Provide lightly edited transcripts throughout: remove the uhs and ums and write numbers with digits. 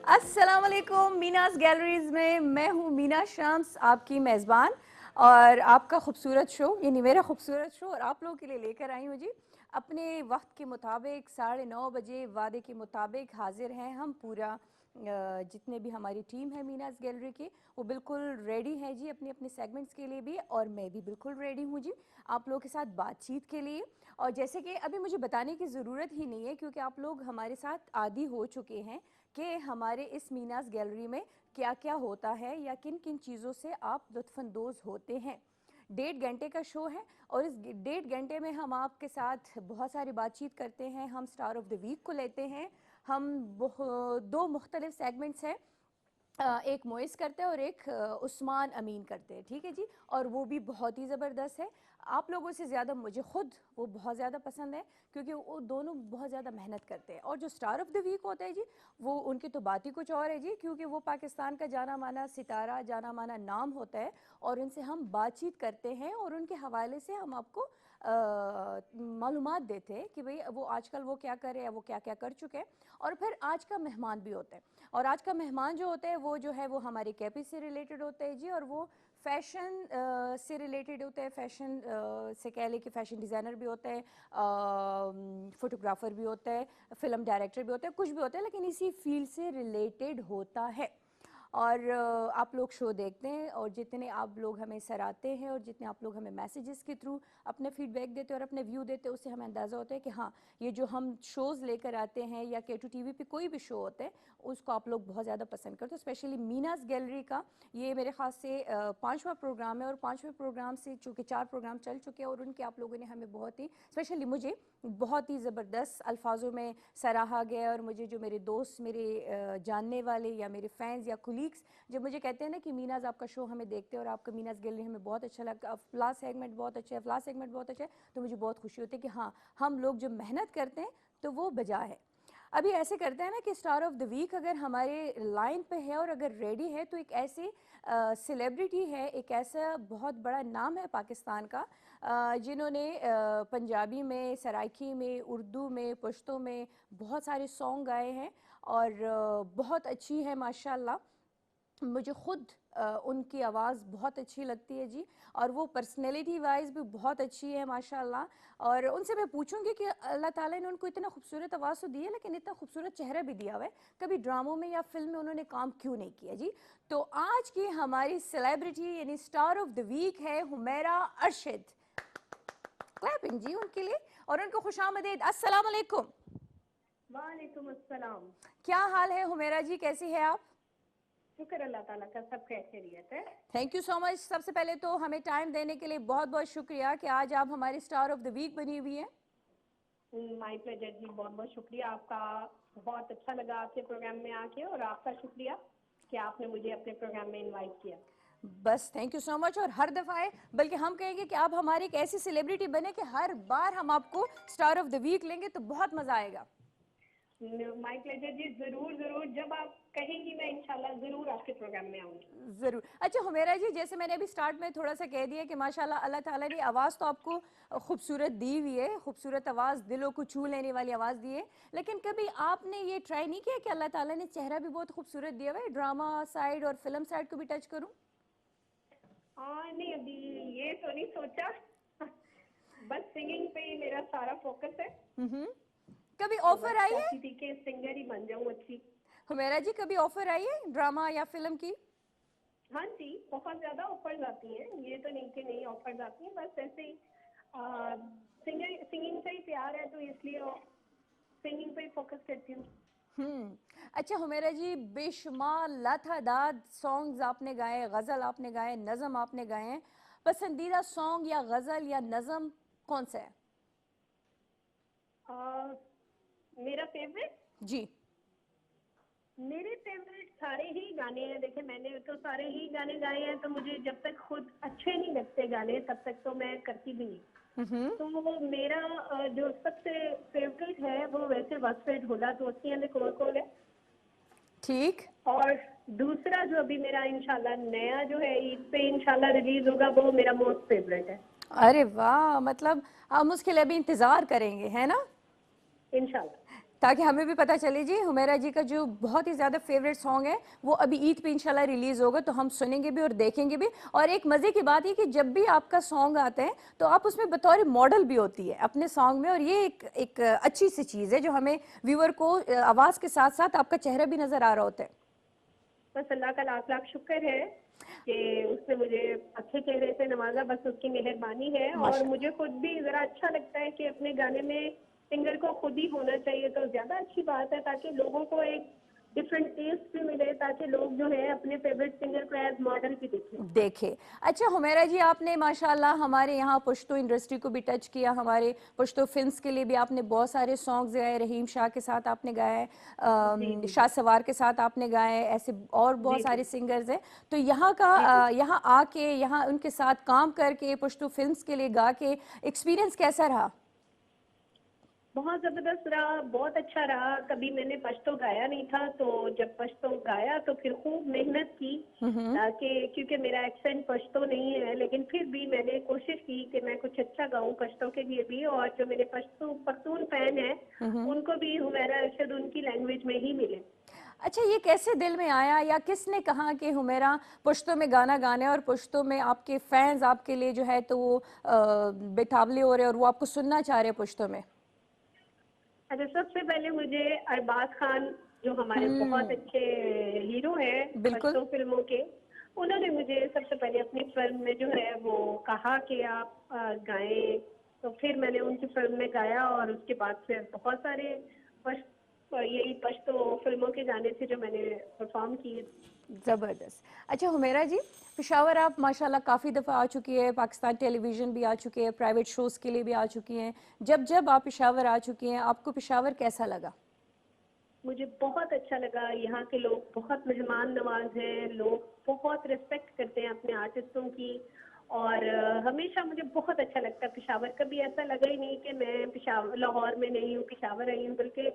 अस्सलाम वालेकुम। मीनास गैलरीज में मैं हूँ मीना शम्स, आपकी मेज़बान, और आपका खूबसूरत शो यानी मेरा खूबसूरत शो और आप लोगों के लिए लेकर आई हूँ जी। अपने वक्त के मुताबिक 9:30 बजे वादे के मुताबिक हाजिर हैं हम। पूरा जितने भी हमारी टीम है मीनास गैलरी की, वो बिल्कुल रेडी है जी अपने अपने सेगमेंट्स के लिए भी, और मैं भी बिल्कुल रेडी हूँ जी आप लोगों के साथ बातचीत के लिए। और जैसे कि अभी मुझे बताने की ज़रूरत ही नहीं है, क्योंकि आप लोग हमारे साथ आदी हो चुके हैं कि हमारे इस मीनास गैलरी में क्या क्या होता है या किन किन चीज़ों से आप लुत्फ़अंदोज़ होते हैं। 1.5 घंटे का शो है और इस 1.5 घंटे में हम आपके साथ बहुत सारी बातचीत करते हैं। हम स्टार ऑफ द वीक को लेते हैं। हम दो मुख्तलिफ सेगमेंट्स हैं, एक मोइस करते हैं और एक उस्मान अमीन करते हैं, ठीक है जी। और वो भी बहुत ही ज़बरदस्त है। आप लोगों से ज़्यादा मुझे खुद वो बहुत ज़्यादा पसंद है, क्योंकि वो दोनों बहुत ज़्यादा मेहनत करते हैं। और जो स्टार ऑफ द वीक होता है जी, वो उनकी तो बात ही कुछ और है जी, क्योंकि वो पाकिस्तान का जाना माना सितारा, जाना माना नाम होता है। और उनसे हम बातचीत करते हैं और उनके हवाले से हम आपको मालूमात देते हैं कि भाई वो आजकल वो क्या कर रहे हैं, वो क्या क्या कर चुके हैं। और फिर आज का मेहमान भी होता है, और आज का मेहमान जो होता है वो जो है वो हमारे कैपी से रिलेटेड होता है जी। और वो फैशन से रिलेटेड होता है। फैशन से कह लें कि फ़ैशन डिज़ाइनर भी होता है, फ़ोटोग्राफ़र भी होता है, फ़िल्म डायरेक्टर भी होता है, कुछ भी होता है, लेकिन इसी फील्ड से रिलेटेड होता है। और आप लोग शो देखते हैं, और जितने आप लोग हमें सराहते हैं और जितने आप लोग हमें मैसेजेस के थ्रू अपने फीडबैक देते हैं और अपने व्यू देते हैं, उससे हमें अंदाज़ा होता है कि हाँ, ये जो हम शोज़ लेकर आते हैं या K2 TV पे कोई भी शो होता है, उसको आप लोग बहुत ज़्यादा पसंद करते हो। स्पेशली मीनास गैलरी का ये मेरे ख़ास से 5वां प्रोग्राम है, और 5वें प्रोग्राम से चूँकि 4 प्रोग्राम चल चुके हैं और उनके आप लोगों ने हमें बहुत ही, स्पेशली मुझे बहुत ही ज़बरदस्त अल्फाजों में सराहा गया। और मुझे जो मेरे दोस्त, मेरे जानने वाले या मेरे फैंस या कुलीग्स जब मुझे कहते हैं ना कि मीनाज आपका शो हमें देखते हैं और आपका मीनास गैलरी हमें बहुत अच्छा लगता है, फ्ला सेगमेंट बहुत अच्छा है, फ्ला सेगमेंट बहुत अच्छा है, तो मुझे बहुत खुशी होती है कि हाँ, हम लोग जो मेहनत करते हैं तो वो बजा है। अभी ऐसे करते हैं ना कि स्टार ऑफ द वीक अगर हमारे लाइन पे है और अगर रेडी है, तो एक ऐसी सेलिब्रिटी है, एक ऐसा बहुत बड़ा नाम है पाकिस्तान का, जिन्होंने पंजाबी में, सराइकी में, उर्दू में, पश्तो में बहुत सारे सॉन्ग गाए हैं, और बहुत अच्छी है माशाल्लाह। मुझे खुद उनकी आवाज़ बहुत अच्छी लगती है जी, और वो पर्सनैलिटी वाइज भी बहुत अच्छी है माशाल्लाह। और उनसे मैं पूछूंगी कि अल्लाह ताला ने उनको इतना खूबसूरत आवाज़ तो दी है, लेकिन इतना खूबसूरत चेहरा भी दिया हुआ है, कभी ड्रामों में या फिल्म में उन्होंने काम क्यों नहीं किया जी। तो आज की हमारी सेलिब्रिटी यानी स्टार ऑफ द वीक है हुमैरा अरशद। क्लैपिंग जी उनके लिए, और उनको खुशामदीद। अस्सलाम वालेकुम। वालेकुम अस्सलाम। क्या हाल है हुमैरा जी, कैसी है आप? शुक्र अल्लाह ताला का, सब खैरियत है। Thank you so much. सबसे पहले तो हमें टाइम देने के लिए बहुत बहुत शुक्रिया कि आज आप हमारी स्टार ऑफ द वीक बनी हुई हैं। माय प्लेजर जी, बहुत बहुत शुक्रिया आपका। बहुत अच्छा लगा आपके प्रोग्राम में आके, और आपका शुक्रिया कि आपने मुझे अपने प्रोग्राम में इनवाइट किया। बस थैंक यू सो मच। और हर दफ़ा है, बल्कि हम कहेंगे कि आप हमारी एक ऐसी सेलिब्रिटी बने कि हर बार हम आपको स्टार ऑफ द वीक लेंगे तो बहुत मज़ा आएगा। माय प्लेजर जी, जरूर जरूर, जब आप कहेंगी मैं इंशाल्लाह जरूर आपके प्रोग्राम में आऊंगी। ज़रूर। अच्छा हुमैरा जी, जैसे मैंने अभी स्टार्ट में थोड़ा सा कह दिया कि माशाल्लाह अल्लाह ताला ने आवाज़ तो आपको खूबसूरत दी हुई है, खूबसूरत आवाज़, दिलों को छू लेने वाली आवाज़ दी है, लेकिन कभी आपने ये ट्राई नहीं किया कि अल्लाह ताला ने चेहरा भी बहुत खूबसूरत दिया हुआ है, ड्रामा साइड और फिल्म साइड को भी टच करूँ? हाँ नहीं, अभी ये तो नहीं सोचा। बस सिंगिंग पे ही मेरा सारा फोकस है। हम्म। कभी तो ऑफर बस आई है चाहती थी कि सिंगर ही बन जाऊँ अच्छी। हुमैरा जी, कभी ऑफर आई है ड्रामा या फिल्म की? हाँ जी, बहुत ज़्यादा ऑफर्स आती हैं, ये तो नहीं कि नहीं ऑफर्स आती हैं, बस ऐसे ही सिंगिंग से ही प्यार है, तो इसलिए सिंगिंग पे ही फोकस करती हूँ। अच्छा हुमैरा जी, बेशुमार लातादाद सॉन्ग्स आपने गाए, गज़ल आपने गाए, नज़म आपने गाए हैं, पसंदीदा सॉन्ग या गज़ल या नज़म कौन सा है? मेरा फेवरेट, जी। मेरे फेवरेट सारे ही गाने हैं। देखिए, मैंने तो सारे ही गाने गाए हैं, तो मुझे जब तक खुद अच्छे नहीं लगते गाने, तब तक तो मैं करती भी नहीं। हम्म। तो वो मेरा जो सबसे फेवरेट है वो वैसे वसफेट होला दोस्ती है कोल कोल है। ठीक। और दूसरा जो अभी मेरा इंशाल्लाह नया जो है ईद पे इंशाल्लाह रिलीज होगा, वो मेरा मोस्ट फेवरेट है। अरे वाह, मतलब हम उसके लिए अभी इंतज़ार करेंगे, है ना? इंशाल्लाह। ताकि हमें भी पता चले जी। हुमैरा जी का जो बहुत ही ज़्यादा फेवरेट सॉन्ग है वो अभी ईद पे इंशाल्लाह रिलीज़ होगा, तो हम सुनेंगे भी और देखेंगे भी। और एक मज़े की बात है कि जब भी आपका सॉन्ग आता है तो आप उसमें बतौर मॉडल भी होती है अपने सॉन्ग में, और ये एक अच्छी सी चीज़ है जो हमें व्यूअर को आवाज़ के साथ साथ आपका चेहरा भी नज़र आ रहा होता है। बस अल्लाह का लाख लाख शुक्र है कि उसने मुझे अच्छे चेहरे से नवाजा, बस उसकी मेहरबानी है। और माशा मुझे खुद भी ज़रा अच्छा लगता है कि अपने गाने में सिंगर को खुद ही होना चाहिए, तो ज़्यादा अच्छी बात है, ताकि लोगों को एक डिफरेंट टेस्ट भी मिले, ताकि लोग जो है अपने फेवरेट सिंगर को एज मॉडल भी देखें। देखे। अच्छा हुमैरा जी, आपने माशाल्लाह हमारे यहाँ पश्तो इंडस्ट्री को भी टच किया, हमारे पश्तो फिल्म्स के लिए भी आपने बहुत सारे सॉन्ग्स गाए, रहीम शाह के साथ आपने गाए, जी जी शाह सवार के साथ आपने गाए, ऐसे और बहुत जी सारे जी सिंगर्स हैं। तो यहाँ का जी जी। यहाँ आके, यहाँ उनके साथ काम करके, पश्तो फिल्म्स के लिए गा के एक्सपीरियंस कैसा रहा? बहुत जबरदस्त रहा, बहुत अच्छा रहा। कभी मैंने पश्तो गाया नहीं था, तो जब पश्तो गाया तो फिर खूब मेहनत की, ताकि क्योंकि मेरा एक्सेंट पश्तो नहीं है, लेकिन फिर भी मैंने कोशिश की कि मैं कुछ अच्छा गाऊं पश्तो के लिए भी, और जो मेरे पश्तून फैन है उनको भी हुमैरा अरशद उनकी लैंग्वेज में ही मिले। अच्छा, ये कैसे दिल में आया, या किसने कहा कि हुमैरा पश्तो में गाना गाने, और पश्तो में आपके फैंस आपके लिए जो है तो वो बेताबले हो रहे और वो आपको सुनना चाह रहे हैं पश्तो में? अच्छा, सबसे पहले मुझे अरबाज खान, जो हमारे बहुत अच्छे हीरो हैं बिल्कुल। पश्तो फिल्मों के, उन्होंने मुझे सबसे पहले अपनी फिल्म में जो है वो कहा कि आप गाएं। तो फिर मैंने उनकी फिल्म में गाया, और उसके बाद फिर बहुत सारे यही पश्तो फिल्मों के गाने थे जो मैंने परफॉर्म किए। ज़बरदस्त। अच्छा हुमैरा जी, पेशावर आप माशाल्लाह काफ़ी दफ़ा आ चुकी है, पाकिस्तान टेलीविज़न भी आ चुकी है, प्राइवेट शोज़ के लिए भी आ चुकी हैं। जब जब आप पेशावर आ चुकी हैं, आपको पेशावर कैसा लगा? मुझे बहुत अच्छा लगा। यहाँ के लोग बहुत मेहमान नवाज हैं, लोग बहुत रिस्पेक्ट करते हैं अपने आर्टिस्टों की, और हमेशा मुझे बहुत अच्छा लगता है पेशावर। कभी ऐसा लगा ही नहीं कि मैं पेशावर, लाहौर में नहीं हूँ, पेशावर आई हूँ, बल्कि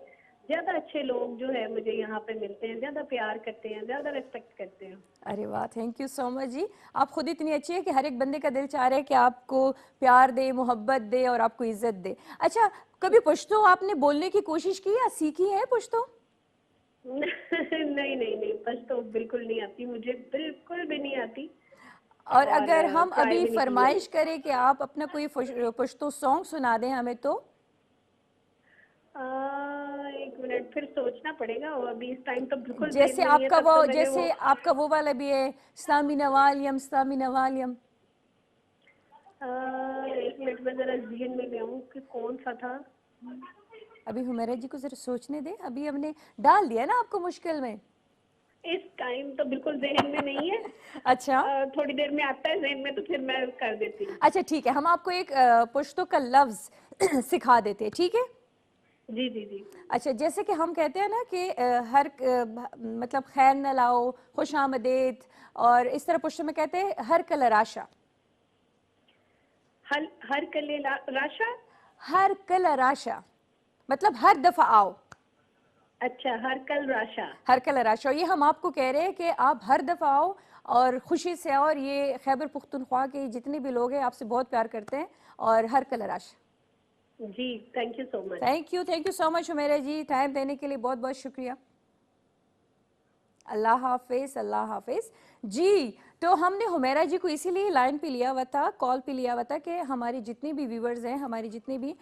ज़्यादा अच्छे लोग जो है मुझे यहाँ पे मिलते हैं, ज़्यादा प्यार करते हैं, ज़्यादा रिस्पेक्ट करते हैं। अरे वाह, थैंक यू सो मच जी। आप खुद इतनी अच्छी है कि हर एक बंदे का दिल चाह रहा है कि आपको प्यार दे, मोहब्बत दे और आपको इज्जत दे। अच्छा, कभी पश्तो आपने बोलने की कोशिश की या सीखी है पश्तो? नहीं नहीं नहीं, बस तो बिल्कुल नहीं आती, मुझे बिल्कुल भी नहीं आती, और और अगर हम ट्राई अभी भी नहीं की है। फरमाइश करें कि आप अपना कोई पश्तो सॉन्ग सुना दें हमें, तो? एक मिनट, फिर सोचना पड़ेगा, और अभी इस टाइम तो बिल्कुल जेहन जैसे में नहीं है, आपका तब तो वो, मैंने वो जैसे आपका वो वाला भी है, स्तामिना वालियम स्तामिना वालियम। एक मिनट में जरा जेहन में ले आऊं कि कौन सा था। अभी हुमैरा जी को जरा सोचने दें, अभी हमने डाल दिया ना आपको मुश्किल में। इस टाइम तो बिल्कुल जेहन में नहीं है। अच्छा। थोड़ी देर में आता है जेहन में, तो फिर मैं कर देती हूँ। अच्छा ठीक है, हम आपको एक पश्तो का लफ्ज सिखा देते हैं, ठीक है? जी जी जी। अच्छा, जैसे कि हम कहते हैं ना कि मतलब खैर न लाओ, खुश आमदेद, और इस तरह पश्तो में कहते हैं हर कलर आशा। हर हर कले राशा। हर कलर आशा मतलब हर दफा आओ। अच्छा, हर कल राशा। हर कलर आशा, ये हम आपको कह रहे हैं कि आप हर दफा आओ और खुशी से आओ, और ये खैबर पुख्तनख्वा के जितने भी लोग हैं आपसे बहुत प्यार करते हैं, और हर colour Asha. Ji, thank you so much. Thank you so much Humaira ji, time देने के लिए बहुत बहुत शुक्रिया। अल्लाह हाफिज, अल्लाह हाफिज जी। तो हमने हुमैरा जी को इसीलिए लाइन पे लिया हुआ था, कॉल पे लिया हुआ था कि हमारे जितने भी व्यूवर्स हैं, हमारे जितने भी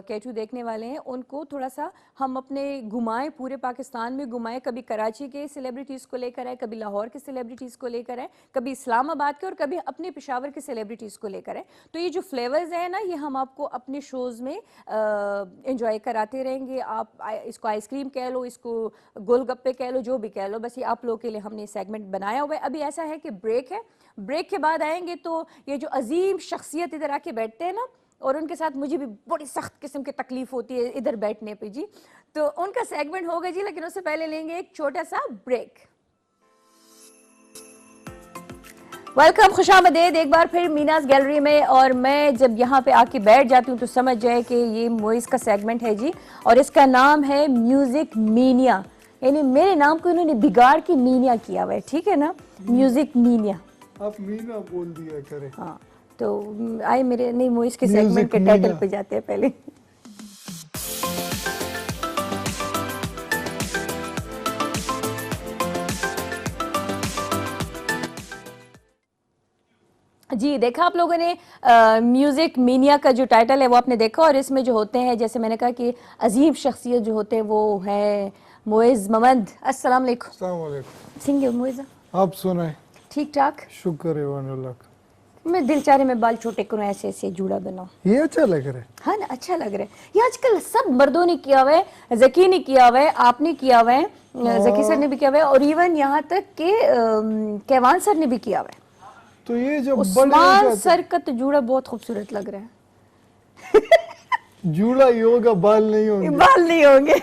K2 देखने वाले हैं, उनको थोड़ा सा हम अपने घुमाएं, पूरे पाकिस्तान में घुमाएं। कभी कराची के सेलिब्रिटीज़ को लेकर आए, कभी लाहौर के सेलिब्रिटीज़ को लेकर आए, कभी इस्लामाबाद के, और कभी अपने पेशावर के सेलिब्रिटीज़ को लेकर आए। तो ये जो फ्लेवर्स हैं ना, ये हम आपको अपने शोज़ में इंजॉय कराते रहेंगे। आप इसको आइसक्रीम कह लो, इसको गोलगप्पे कह लो, जो भी कह लो, बस ये आप लोगों के लिए हमने सेगमेंट बनाया हुआ है। अभी ऐसा है कि ब्रेक है, ब्रेक के बाद आएंगे तो ये जो अजीम शख्सियत इधर आके बैठते हैं ना, और उनके साथ मुझे भी बड़ी सख्त किस्म की तकलीफ होती है इधर बैठने पे जी, तो उनका सेगमेंट होगा जी, लेकिन उससे पहले लेंगे एक छोटा सा ब्रेक। वेलकम, खुशामदेद एक बार फिर मीनाज गैलरी में। और मैं जब यहाँ पे आके बैठ जाती हूँ तो समझ जाए कि ये मोइस का सेगमेंट है जी, और इसका नाम है म्यूजिक मीनिया, यानी मेरे नाम को इन्होंने बिगाड़ के मीनिया किया हुआ है, ठीक है ना, म्यूजिक मीनिया। आप मीना बोल दिया करें। हाँ, तो आए मेरे, नहीं मोइस के सेगमेंट के टाइटल पे जाते हैं पहले। जी देखा आप लोगों ने म्यूजिक मीनिया का जो टाइटल है वो आपने देखा, और इसमें जो होते हैं, जैसे मैंने कहा कि अजीम शख्सियत जो होते हैं वो है मोइज़ मोहम्मद। अस्सलाम वालेकुम। अस्सलाम वालेकुम। सिंह मोइज़ आप सुनाए? ठीक ठाक। शुक्र है वानुल्लाह का। मैं दिल चाह रहे मैं बाल छोटे करूँ, ऐसे ऐसे जूड़ा बनाऊं। ये अच्छा लग रहा है। हाँ ना, अच्छा लग रहा है। ये आजकल सब मर्दों ने किया हुआ है, जकी ने किया हुआ है, आपने किया हुआ है, जकी सर ने भी किया हुआ है, और इवन यहाँ तक कि कैवान सर ने भी किया हुआ है। तो ये जब बड़े हो उस्मान जाते सर का तो जूड़ा बहुत खूबसूरत लग रहा है। जूड़ा ही होगा, बाल नहीं होंगे। बाल नहीं होंगे।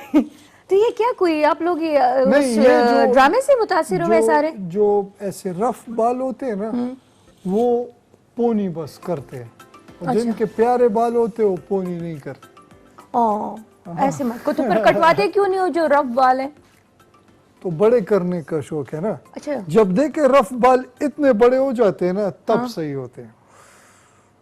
तो ये क्या कोई आप लोग नहीं, ये जो ड्रामे से मुतासिर हुए सारे? जो ऐसे रफ बाल होते हैं ना, वो पोनी बस करते हैं, और अच्छा। जिनके प्यारे बाल होते हैं वो पोनी नहीं करते। ऐसे मत को, तो फिर कटवाते क्यों नहीं हो जो रफ बाल है? तो बड़े करने का शौक है ना। अच्छा। जब देखे रफ बाल इतने बड़े हो जाते हैं ना, तब सही होते हैं।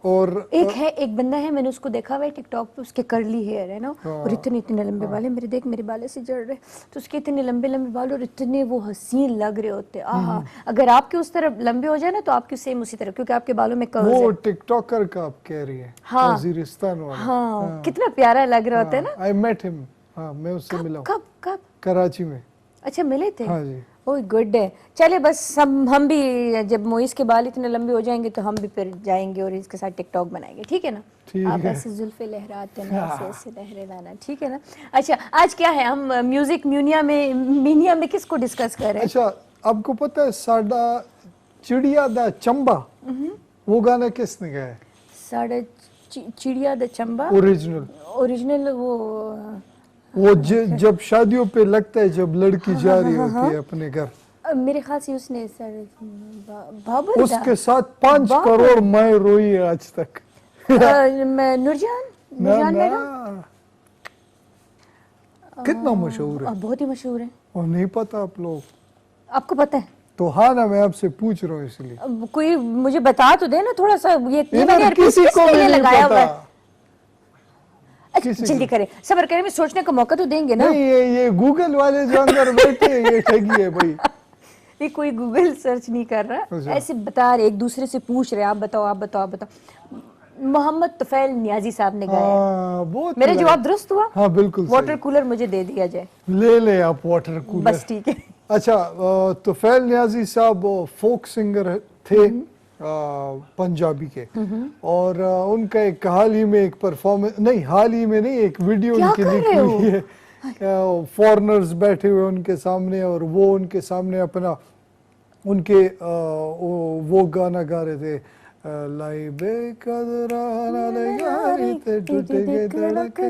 और एक बंदा है, मैंने उसको देखा हुआ है टिकटॉक पे, उसके कर्ली हेयर है ना, और इतने इतने लंबे बाल है। मेरे देख, मेरे बाल ऐसे जड़ रहे, तो उसके इतने लंबे लंबे बाल और इतने वो हसीन लग रहे होते। आहा, अगर आपके उस तरफ लंबे हो जाए ना तो आपके सेम उसी तरह, क्योंकि आपके बालों में कर्ल्स वो है। टिकटॉकर का आप कह रही है? हाँ। वजीरिस्तान वाला। हाँ, कितना प्यारा लग रहा होता है ना। I met him. हाँ, मैं उससे मिला हूँ कब कब? कराची में। अच्छा, मिले थे? हाँ जी। ओह गुड है। चले बस हम भी जब मोइस के बाल इतने लंबे हो जाएंगे तो हम भी फिर जाएंगे और इसके साथ टिकटॉक बनाएंगे, ठीक है ना? ठीक आप है। ऐसे जुल्फे लहराते ना, ऐसे ऐसे लहरे लाना, ठीक है ना? अच्छा, आज क्या है, हम म्यूजिक मीनिया में किसको डिस्कस कर रहे हैं? अच्छा, आपको पता है साडा चिड़िया दा चंबा, वो गाना किसने गाया है? साढ़े चिड़िया द चंबा ओरिजिनल। वो जब शादियों पे लगता है, जब लड़की जा रही होती है अपने घर, मेरे ख्याल से उसने बाबर उसके साथ 5 करोड़ माए रोई है आज तक। नूरजान मैडम कितना मशहूर है। बहुत ही मशहूर है। और नहीं पता आप लोग? आपको पता है? तो हाँ ना, मैं आपसे पूछ रहा हूँ इसलिए। अब कोई मुझे बता तो दे ना थोड़ा सा। ये इधर किसी को भी नहीं लगाया हुआ है। पता। अच्छा, जल्दी करें, सब्र करें, सोचने का मौका तो देंगे ना। नहीं, ये गूगल वाले जो अंदर बैठे हैं, ये ठगी है भाई। ये कोई गूगल सर्च नहीं कर रहा, अच्छा। ऐसे बता रहे, एक दूसरे से पूछ रहे, आप बताओ आप बताओ आप बताओ। मोहम्मद तुफैल नियाजी साहब ने गाया। बहुत मेरा जवाब दुरुस्त हुआ? हाँ बिल्कुल। वाटर कूलर मुझे दे दिया जाए। ले आप वाटर कूलर। बस ठीक है। अच्छा, तुफैल नियाजी साहब फोक सिंगर थे, पंजाबी के, और उनका एक हाल ही में एक परफॉर्मेंस, नहीं हाल ही में नहीं, एक वीडियो उनकी लीक हुई है। फॉरेनर्स बैठे हुए उनके सामने, और वो उनके सामने अपना उनके वो गाना गा रहे थे, लाई बेकदराना लगारी ते टूटेगे धड़क,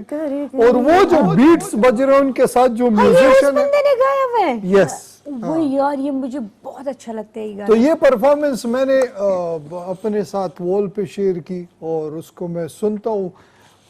और वो जो बीट्स बज रहे हैं उनके साथ जो म्यूजिशियन है, ने गाया हुआ है। यस। वो यार, ये मुझे बहुत अच्छा लगता है ये गाना। तो ये परफॉर्मेंस मैंने अपने साथ वॉल पे शेयर की, और उसको मैं सुनता हूँ,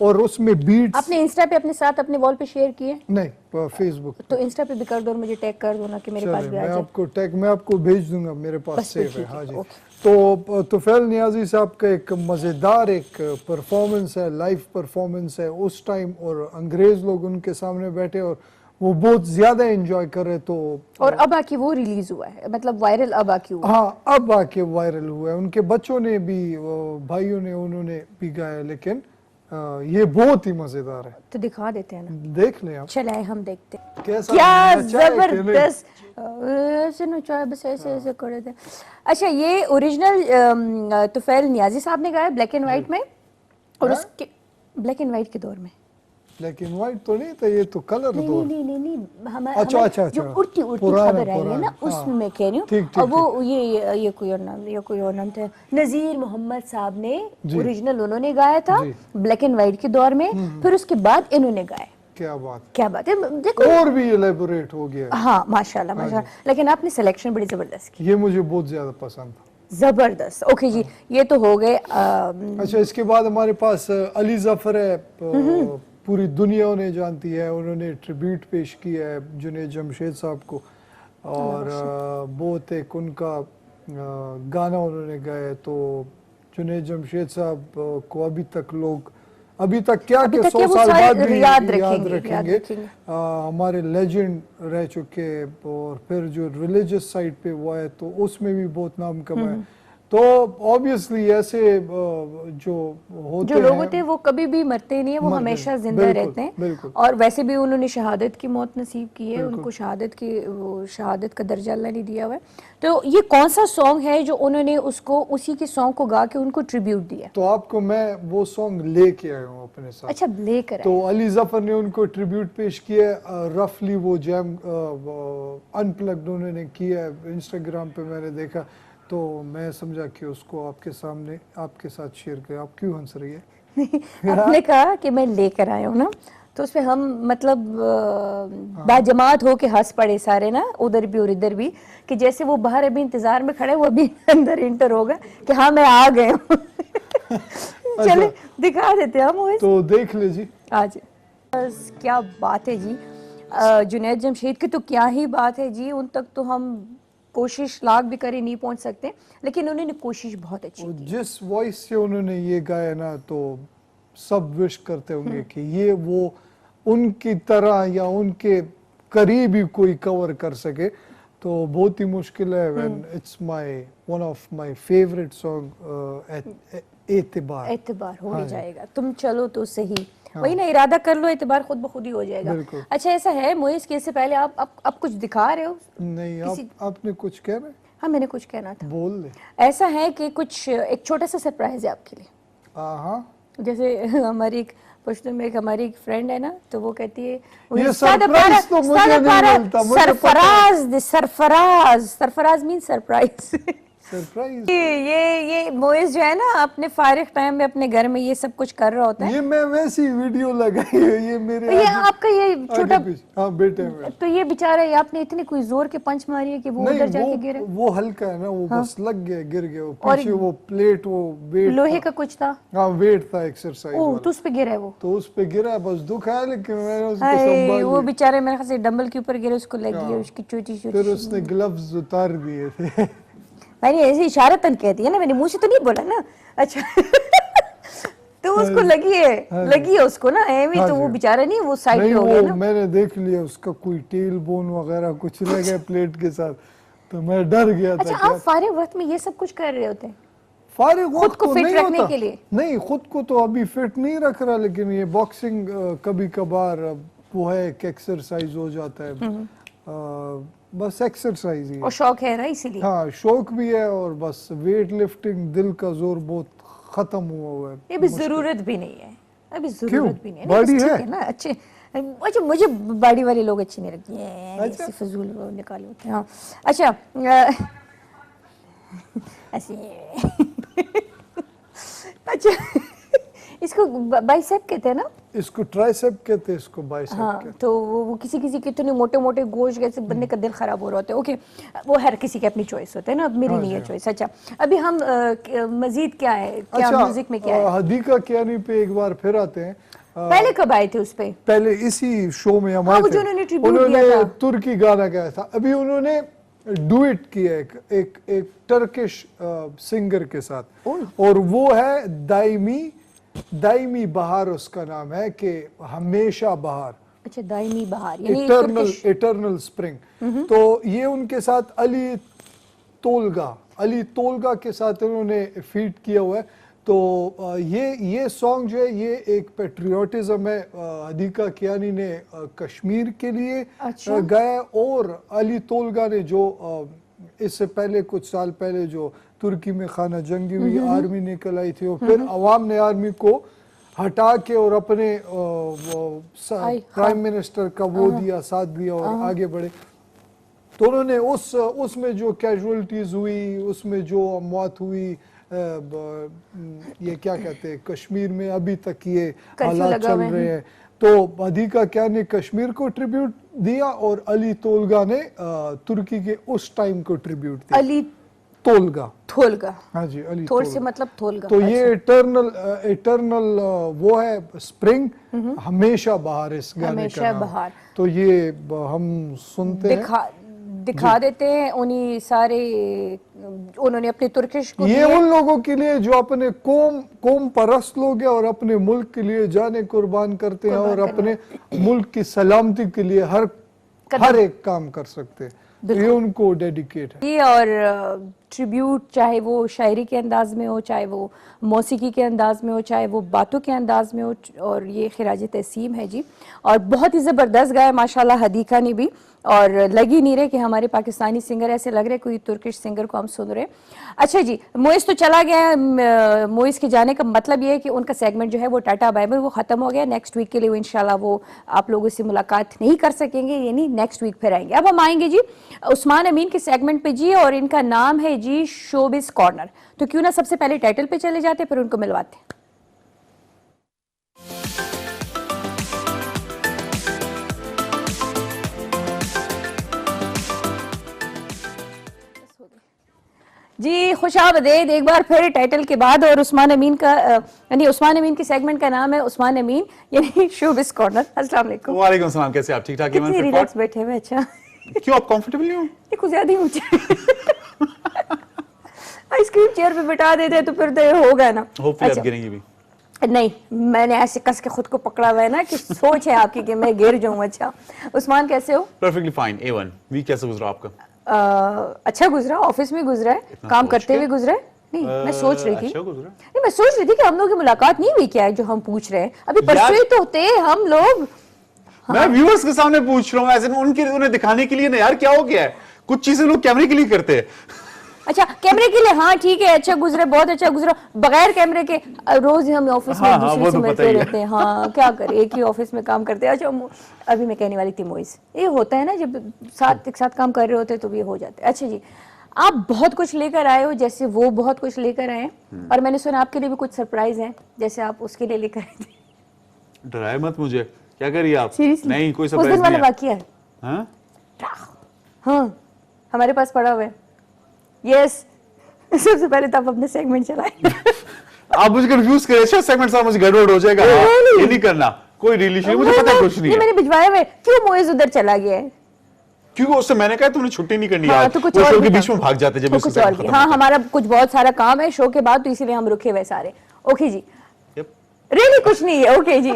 और उसमें बीट्स। आपने इंस्टा पे अपने साथ अपने वॉल पे शेयर किए? नहीं, फेसबुक। तो इंस्टा पे भी कर दो और मुझे टैग कर दो ना, कि मेरे पास भी आ जाए। मैं आपको भेज दूंगा, मेरे पास सेव है। ठीक हाँ है, जी। ओके। तो तुफैल नियाजी साहब का एक मज़ेदार एक परफॉर्मेंस है, लाइव परफॉर्मेंस है उस टाइम, और अंग्रेज लोग उनके सामने बैठे और वो बहुत ज्यादा एंजॉय कर रहे। तो और अब आके वो रिलीज हुआ है, मतलब वायरल अब आके हुआ। हाँ, अब आके वायरल हुआ है। उनके बच्चों ने भी, भाइयों ने, उन्होंने भी गाया, लेकिन ये बहुत ही मजेदार है। तो दिखा देते हैं ना, देख लें आप। चले हम देखते हैं। कैसा क्या नचा है कि नहीं? जबरदस्त, ऐसे नचाया, बस ऐसे ऐसे करे थे। अच्छा, ये ओरिजिनल तुफैल नियाजी साहब ने गाया ब्लैक एंड व्हाइट में, और हाँ? उसके ब्लैक एंड व्हाइट के दौर में। लेकिन व्हाइट तो नहीं था, ये तो कलर नहीं दो। नहीं नहीं नहीं, अच्छा, जो उड़ती उड़ती पुराना, खबर आई है पुराना, ना, हाँ। उसमें मैं कह रही ठीक, हूँ। ठीक, और वो ये कोई और नाम था, नजीर मोहम्मद साहब ने जी। ओरिजिनल उन्होंने गाया था जी। ब्लैक एंड व्हाइट के दौर में, फिर उसके बाद इन्होंने गाया। क्या बात है, देखो। और भी एलेबोरेट हो गया। हाँ, माशाल्लाह माशाल्लाह। लेकिन आपने सिलेक्शन बड़ी जबरदस्त की। ये मुझे बहुत ज्यादा पसंद था। जबरदस्त। ओके जी, ये तो हो गए। अच्छा, इसके बाद हमारे पास अली जफर है, पूरी दुनिया उन्हें जानती है। उन्होंने ट्रिब्यूट पेश किया है जुनैद जमशेद साहब को, और बहुत एक उनका गाना उन्होंने गाया है। तो जुनैद जमशेद साहब को अभी तक लोग, अभी तक क्या 100 साल बाद भी याद रखेंगे। हमारे लेजेंड रह चुके, और फिर जो रिलीजियस साइड पे हुआ है तो उसमें भी बहुत नाम कमाया। तो ऑब्वियसली ऐसे जो होते जो लोग हैं, होते हैं वो कभी भी मरते नहीं है, वो मरते हमेशा नहीं, जिंदा बिल्कुल, रहते हैं। बिल्कुल। और वैसे भी उन्होंने शहादत की मौत नसीब की है, बिल्कुल। उनको शहादत का दर्जा अल्लाह ने दिया हुआ है। तो ये कौन सा सॉन्ग है जो उन्होंने उसको उसी के सॉन्ग को गा के उनको ट्रिब्यूट दिया? तो आपको मैं वो सॉन्ग लेके आया हूँ अपने साथ। अच्छा, लेकर तो आए। अली जफर ने उनको ट्रिब्यूट पेश किया, रफली वो जैम अनप्लग्ड उन्होंने किया, इंस्टाग्राम पे मैंने देखा, तो मैं समझा कि उसको आपके सामने आपके साथ शेयर करें। आप क्यों हंस रही है? आपने कहा कि मैं लेकर आया हूँ ना, तो उसमें हम मतलब बाजमात हो के हंस पड़े सारे ना, उधर भी और इधर भी, कि जैसे वो बाहर अभी इंतजार में खड़े, वो अभी अंदर इंटर होगा कि हाँ मैं आ गए हूँ। चले दिखा देते हैं हम वो। तो देख लीजिए आज बस क्या बात है जी। जुनैद जमशेद की तो क्या ही बात है जी, उन तक तो हम कोशिश लाख भी करें नहीं पहुंच सकते, लेकिन उन्होंने कोशिश बहुत अच्छी और की। जिस वॉइस से उन्होंने ये गाया ना, तो सब विश करते होंगे कि ये वो उनकी तरह या उनके करीब ही कोई कवर कर सके। तो बहुत ही मुश्किल है। When it's my one of my favourite song एतबार। एतबार हो हाँ ही जी। जाएगा, तुम चलो तो सही। वही ना, इरादा कर लो, एतबार खुद ब खुद ही हो जाएगा। बिल्कुल। अच्छा, ऐसा है मोइस कि इससे पहले आप कुछ दिखा रहे हो? नहीं, आपने कुछ कहना है? हाँ, मैंने कुछ कहना था। बोल दे। ऐसा है कि कुछ एक छोटा सा सरप्राइज है आपके लिए। हाँ, जैसे हमारी एक पश्तो में एक हमारी एक फ्रेंड है ना, तो वो कहती है ये सरप्राइज तो मुझे नहीं मिलता, मुझे पता है। Sarfaraz mean surprise. सरप्राइज। ये मोइस जो है ना, अपने फारिग टाइम में अपने घर में ये सब कुछ कर रहा होता है। ये मैं वैसी वीडियो लगाई है, ये मेरे ये आगे- आपका ये छोटा, आगे पीछे। हाँ बेटे में। तो ये बेचारा, ये आपने इतनी कोई जोर के पंच मारी है कि वो उधर जाके गिरे? वो हल्का है ना, वो बस लग गया, गिर गया। वो और पीछे वो प्लेट, वो वेट लोहे था। का कुछ था। हाँ, वेट था एक्सरसाइज ओह, वाला। तो उस पे गिरा है वो। तो उस पे गिरा, बस दुख आया, लेकिन मैंने उसको हाय, संभाल वो लिया। बेचारे मेरे ख्याल से डंबल के ऊपर गिरे, उसको लगी है हाँ। उसकी छोटी फिर छोटी। उसने ग्लव्स उतार दिए थे। मैंने ऐसे इशारतन कहती है ना, मैंने मुंह से तो नहीं बोला ना। अच्छा। तो उसको लगी है उसको ना एवी, हाँ तो जी। वो बेचारा नहीं, वो साइड नहीं, पे हो गया वो ना। मैंने देख लिया, उसका कोई टेल बोन वगैरह कुछ रह गया प्लेट के साथ, तो मैं डर गया था। अच्छा, आप फारिग वक्त में ये सब कुछ कर रहे होते हैं? फारिग खुद वक्त को तो फिट नहीं रखने होता। के लिए? नहीं, खुद को तो अभी फिट नहीं रख रहा, लेकिन ये बॉक्सिंग कभी कभार वो है एक एक्सरसाइज हो जाता है। बस एक्सरसाइज ही है। और शौक है ना, इसीलिए। हाँ, शौक भी है, और बस वेट लिफ्टिंग, दिल का जोर बहुत खत्म हुआ है। ये भी जरूरत भी नहीं है, अभी जरूरत भी नहीं है। बॉडी नहीं, बस है? ठीक है ना, अच्छे। अच्छा, मुझे बाड़ी वाले लोग अच्छे नहीं लगते हैं, अच्छा। ऐसे फजूल वो निकाले होते हैं। हाँ, अच्छा। ऐसे। अच्छा, इसको बाइसेप कहते हैं ना? इसको ट्राइसेप कहते हैं, इसको बाइसेप हाँ, कहते तो वो किसी किसी के इतने मोटे मोटे गोश्त कैसे बंदे का दिल खराब हो रहा होता है। ओके, वो हर किसी की अपनी चॉइस होता है ना, अब मेरी हाँ नहीं जी, है हाँ। चॉइस। अच्छा, अभी हम मजीद क्या है, क्या म्यूजिक में क्या है? हदीका कियानी पे एक बार फिर आते हैं। पहले कब आए थे उस पे? पहले इसी शो में हम हाँ, आए वो थे। जो उन्होंने tribute उन्होंने दिया था। तुर्की गाना गाया था। अभी उन्होंने डुएट किया एक टर्किश सिंगर के साथ, और वो है दाइमी बहार, उसका नाम है, कि हमेशा बहार, अच्छा, दायमी बहार, यानी इटर्नल स्प्रिंग। तो ये उनके साथ अली तोलगा के साथ उन्होंने फीट किया हुआ है। तो ये सॉन्ग जो है, ये एक पेट्रियोटिज्म है। हदीका कियानी ने कश्मीर के लिए अच्छा। गाया, और अली तोलगा ने जो इससे पहले कुछ साल पहले जो तुर्की में खाना जंगी हुई, आर्मी निकल आई थी, और फिर अवाम ने आर्मी को हटा के और अपने प्राइम मिनिस्टर का वो दिया, साथ दिया, और आगे बढ़े। तो उन्होंने उसमें जो कैजुअलिटीज हुई, उसमें जो मौत हुई, ये क्या कहते हैं, कश्मीर में अभी तक ये हालात चल रहे हैं। तो हदीका क्या ने कश्मीर को ट्रिब्यूट दिया, और अली तोलगा ने तुर्की के उस टाइम को ट्रिब्यूट दिया। अली तोलगा। हाँ जी, अली थोल तोलगा। से मतलब थोलगा। तो ये इटर्नल वो है स्प्रिंग, हमेशा बहार इस गाने हमेशा का नाम। बहार। तो ये हम सुनते हैं। दिखा देते हैं उन्हीं सारे, उन्होंने अपने तुर्किश को ये उन लोगों के लिए जो अपने कौम परस्त लोग हैं और अपने मुल्क के लिए जाने कुर्बान करते हैं, और अपने मुल्क की सलामती के लिए हर एक काम कर सकते हैं। ये उनको डेडिकेट है। ये और ट्रिब्यूट चाहे वो शायरी के अंदाज में हो, चाहे वो मौसीकी के अंदाज में हो, चाहे वो बातों के अंदाज में हो, और ये खिराज तहसीम है जी। और बहुत ही ज़बरदस्त गाया माशाल्लाह हदीका ने भी, और लग ही नहीं रहे कि हमारे पाकिस्तानी सिंगर, ऐसे लग रहे कोई तुर्किश सिंगर को हम सुन रहे हैं। अच्छा जी, मोइस तो चला गया है। मोइस के जाने का मतलब ये है कि उनका सेगमेंट जो है वो टाटा बाय बाय वो ख़त्म हो गया। नेक्स्ट वीक के लिए वो इंशाल्लाह वो आप लोगों से मुलाकात नहीं कर सकेंगे, यानी नेक्स्ट वीक फिर आएंगे। अब हम आएंगे जी उस्मान अमीन के सेगमेंट पे जी, और इनका नाम है जी शोबिस कॉर्नर। तो क्यों ना सबसे पहले टाइटल पे चले जाते, फिर उनको मिलवाते हैं। जी खुश आमदीद एक बार फिर टाइटल के बाद, और उस्मान अमीन का यानी उस्मान अमीन के सेगमेंट का नाम है उस्मान अमीन यानी शोबिस कॉर्नर। अस्सलाम वालेकुम। वालेकुम सलाम, कैसे आप? ठीक ठाक? कितनी रिलैक्स बैठे हुए। अच्छा क्यों आप कंफर्टेबल नहीं हो? ये कुछ ज्यादा ही ऊंचे आइसक्रीम चेयर पे बिठा देते तो फिर तो ये होगा ना। होपफुली आप गिरेंगी भी नहीं, मैंने ऐसे कस के खुद को पकड़ा हुआ है ना कि सोच है आपकी कि मैं गिर जाऊं। अच्छा उस्मान कैसे हो? Perfectly fine, A1। वीक कैसे गुजरा आपका? अच्छा गुजरा, ऑफिस में गुजरा है, काम करते हुए गुजरा है। नहीं मैं सोच रही थी, अच्छा गुजरा? नहीं मैं सोच रही थी कि हम लोग की मुलाकात नहीं हुई क्या है जो हम पूछ रहे हैं। अभी परसों ही तो थे हम लोग। मैं व्यूअर्स के सामने पूछ रहा हूँ, ऐसे उन्हें दिखाने के लिए ना यार, क्या हो गया है? कुछ चीजें लोग कैमरे के लिए करते हैं। अच्छा कैमरे के लिए, हाँ ठीक है, अच्छा गुजरे, बहुत अच्छा गुजरा। बगैर कैमरे के रोज हम ऑफिस में हाँ, दूसरे से तो मिलते रहते हैं। हाँ क्या करें, एक ही ऑफिस में काम करते हैं। अच्छा अभी मैं कहने वाली थी मोइस, ये होता है ना जब एक साथ काम कर रहे होते हैं तो भी हो जाते हैं। अच्छा जी, आप बहुत कुछ लेकर आए हो, जैसे वो बहुत कुछ लेकर आए हैं, और मैंने सुना आपके लिए भी कुछ सरप्राइज है, जैसे आप उसके लिए लेकर आए थे। डराए मत मुझे, क्या करिए आप? सीरियसली नहीं, कोई उस सरप्राइज दिन वाला नहीं है। वाकया है। हाँ? हाँ हमारे पास पड़ा हुआ है। यस सबसे पहले तो आप अपने सेगमेंट चलाएं। आप मुझे कंफ्यूज करे, अच्छा सेगमेंट सारा मुझे गड़बड़ हो जाएगा। हाँ, ये नहीं करना, कोई रिलेशन मुझे पता है कुछ नहीं है। मैंने भिजवाया हुआ है। क्यों मोइज उधर चला गया है? क्योंकि उससे मैंने कहा तुमने छुट्टी नहीं करनी हाँ, यार, तो कुछ वो और शो के भी बीच था। में भाग जाते जब तो इसका कुछ और खत्म भी। हाँ होता है। हमारा कुछ बहुत सारा काम है शो के बाद, तो इसीलिए हम रुके हुए सारे। ओके जी, Yep. रियली कुछ नहीं है। ओके जी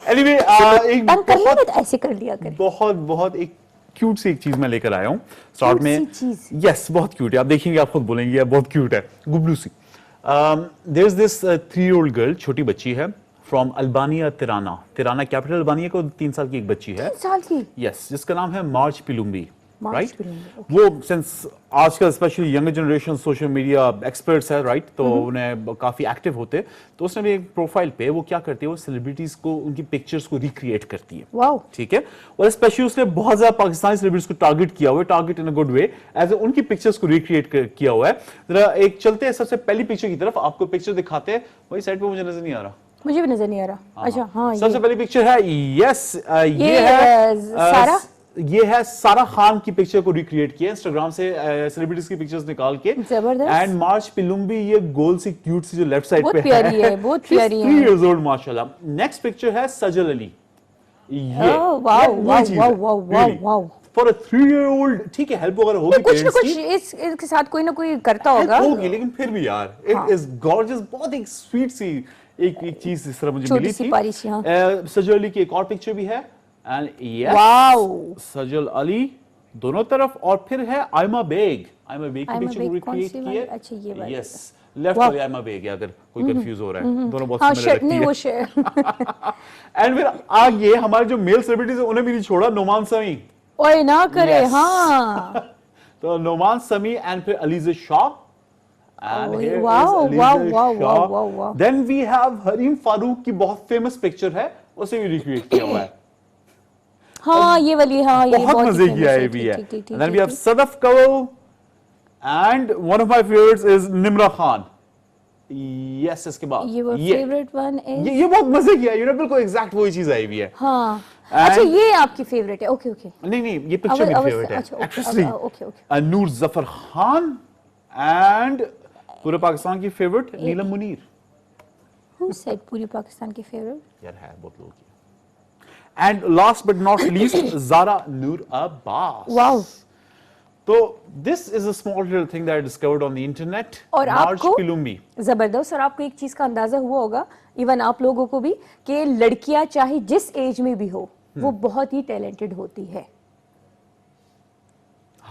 Anyway, एक तंग कर लिया तो ऐसे कर लिया करें। बहुत एक क्यूट सी एक चीज मैं लेकर आया हूँ स्टार्ट Cute में। सी चीज? यस, बहुत क्यूट है, आप देखेंगे आप खुद बोलेंगे यार बहुत क्यूट है, गुबलू सी। There is this 3-year-old girl, छोटी बच्ची है, from Albania, Tirana capital Albania को 3 साल की एक बच्ची है। 3 साल की? यस, जिसका नाम है मार्च पिलुम्बी। मार्च राइट, पिलुम्बी, वो सिंस आजकल specially younger generation social media experts है, राइट, तो उन्हें काफी एक्टिव होते, तो उसने भी एक प्रोफाइल पे वो क्या करती है, वो सेलिब्रिटीज को उनकी पिक्चर्स को रिक्रिएट करती है। वाओ, ठीक है, और स्पेशली उसने बहुत ज्यादा पाकिस्तानी सेलिब्रिटीज को टारगेट किया हुआ है, target in a good way, as उनकी पिक्चर्स को रिक्रिएट किया हुआ है। जरा एक चलते हैं सबसे पहली पिक्चर की तरफ, आपको पिक्चर दिखाते हैं। वही साइड पे मुझे नजर नहीं आ रहा, मुझे भी नजर नहीं आ रहा। अच्छा हाँ, सबसे पहली पिक्चर है, यस ये ये है सारा? ये है सारा खान की पिक्चर को रिक्रिएट किया इंस्टाग्राम से, सेलिब्रिटीज की पिक्चर्स निकाल के। जबरदस्त। एंड मार्च पिलुम्बी, ये गोल सी क्यूट सी जो लेफ्ट साइड बहुत पे प्यारी है, बहुत प्यारी है। 3 years old माशाल्लाह। नेक्स्ट पिक्चर है सजल अली। ये Oh, wow, wow, wow, wow, wow. For a 3-year-old, ठीक है, हेल्प वगैरह होगी कुछ ना parents कुछ की, इसके साथ कोई ना कोई करता होगा। help होगी, लेकिन फिर भी यार इट इज गॉर्जियस, बहुत एक स्वीट सी एक चीज इस तरह मुझे छोटी मिली सी थी। प्यारी सी, हाँ। सजल अली की एक और पिक्चर भी है, एंड यस वाओ, सजल अली दोनों तरफ, और फिर है आयमा बेग की आयमा पिक्चर बेग को कौन सी रिक्रिएट की वाली? है। अच्छा, ये वाली। यस, लेफ्ट वाली आयमा बेग है, अगर कोई कंफ्यूज हो रहा है, दोनों बहुत हाँ सिमिलर शर्ट नहीं, वो लगती है। शर्ट एंड फिर आगे हमारे जो मेल सेलिब्रिटीज है उन्हें भी नहीं छोड़ा, नोमान समी। ओए ना करे। Yes. हाँ तो नोमान समी एंड फिर Aliza Shah. And Oh, here is wow, Aliza wow, wow, Shah. wow, wow, wow. Then we have Hareem Farooq की बहुत फेमस पिक्चर है, उसे भी रिक्रिएट किया हुआ है। हाँ ये वाली, हाँ ये बहुत ही मजे की famous आई भी है। ठीक, ठीक, ठीक, Then we ठीक, have Sadaf Kawal and one of my favorites is Nimra Khan. Yes, इसके बाद ये वो फेवरेट वन इज, ये बहुत मजे की है, you know, बिल्कुल एग्जैक्ट वही चीज आई हुई है। हाँ अच्छा ये आपकी फेवरेट है। ओके ओके, नहीं, ये पिक्चर मेरी फेवरेट है actress. Okay Noor Zafar Khan and पूरे पाकिस्तान की favourite Neelam Muneer. Who said पूरी पाकिस्तान की फेवरेट? यार है बहुत लोगों की। And last but not least Zara Noor Abbas. Wow, तो this is a small little thing that I discovered on the internet. और आपको पिलुम्बी जबरदस्त, और आपको एक चीज का अंदाजा हुआ होगा, इवन आप लोगों को भी, कि लड़कियां चाहे जिस एज में भी हो वो बहुत ही टैलेंटेड होती है।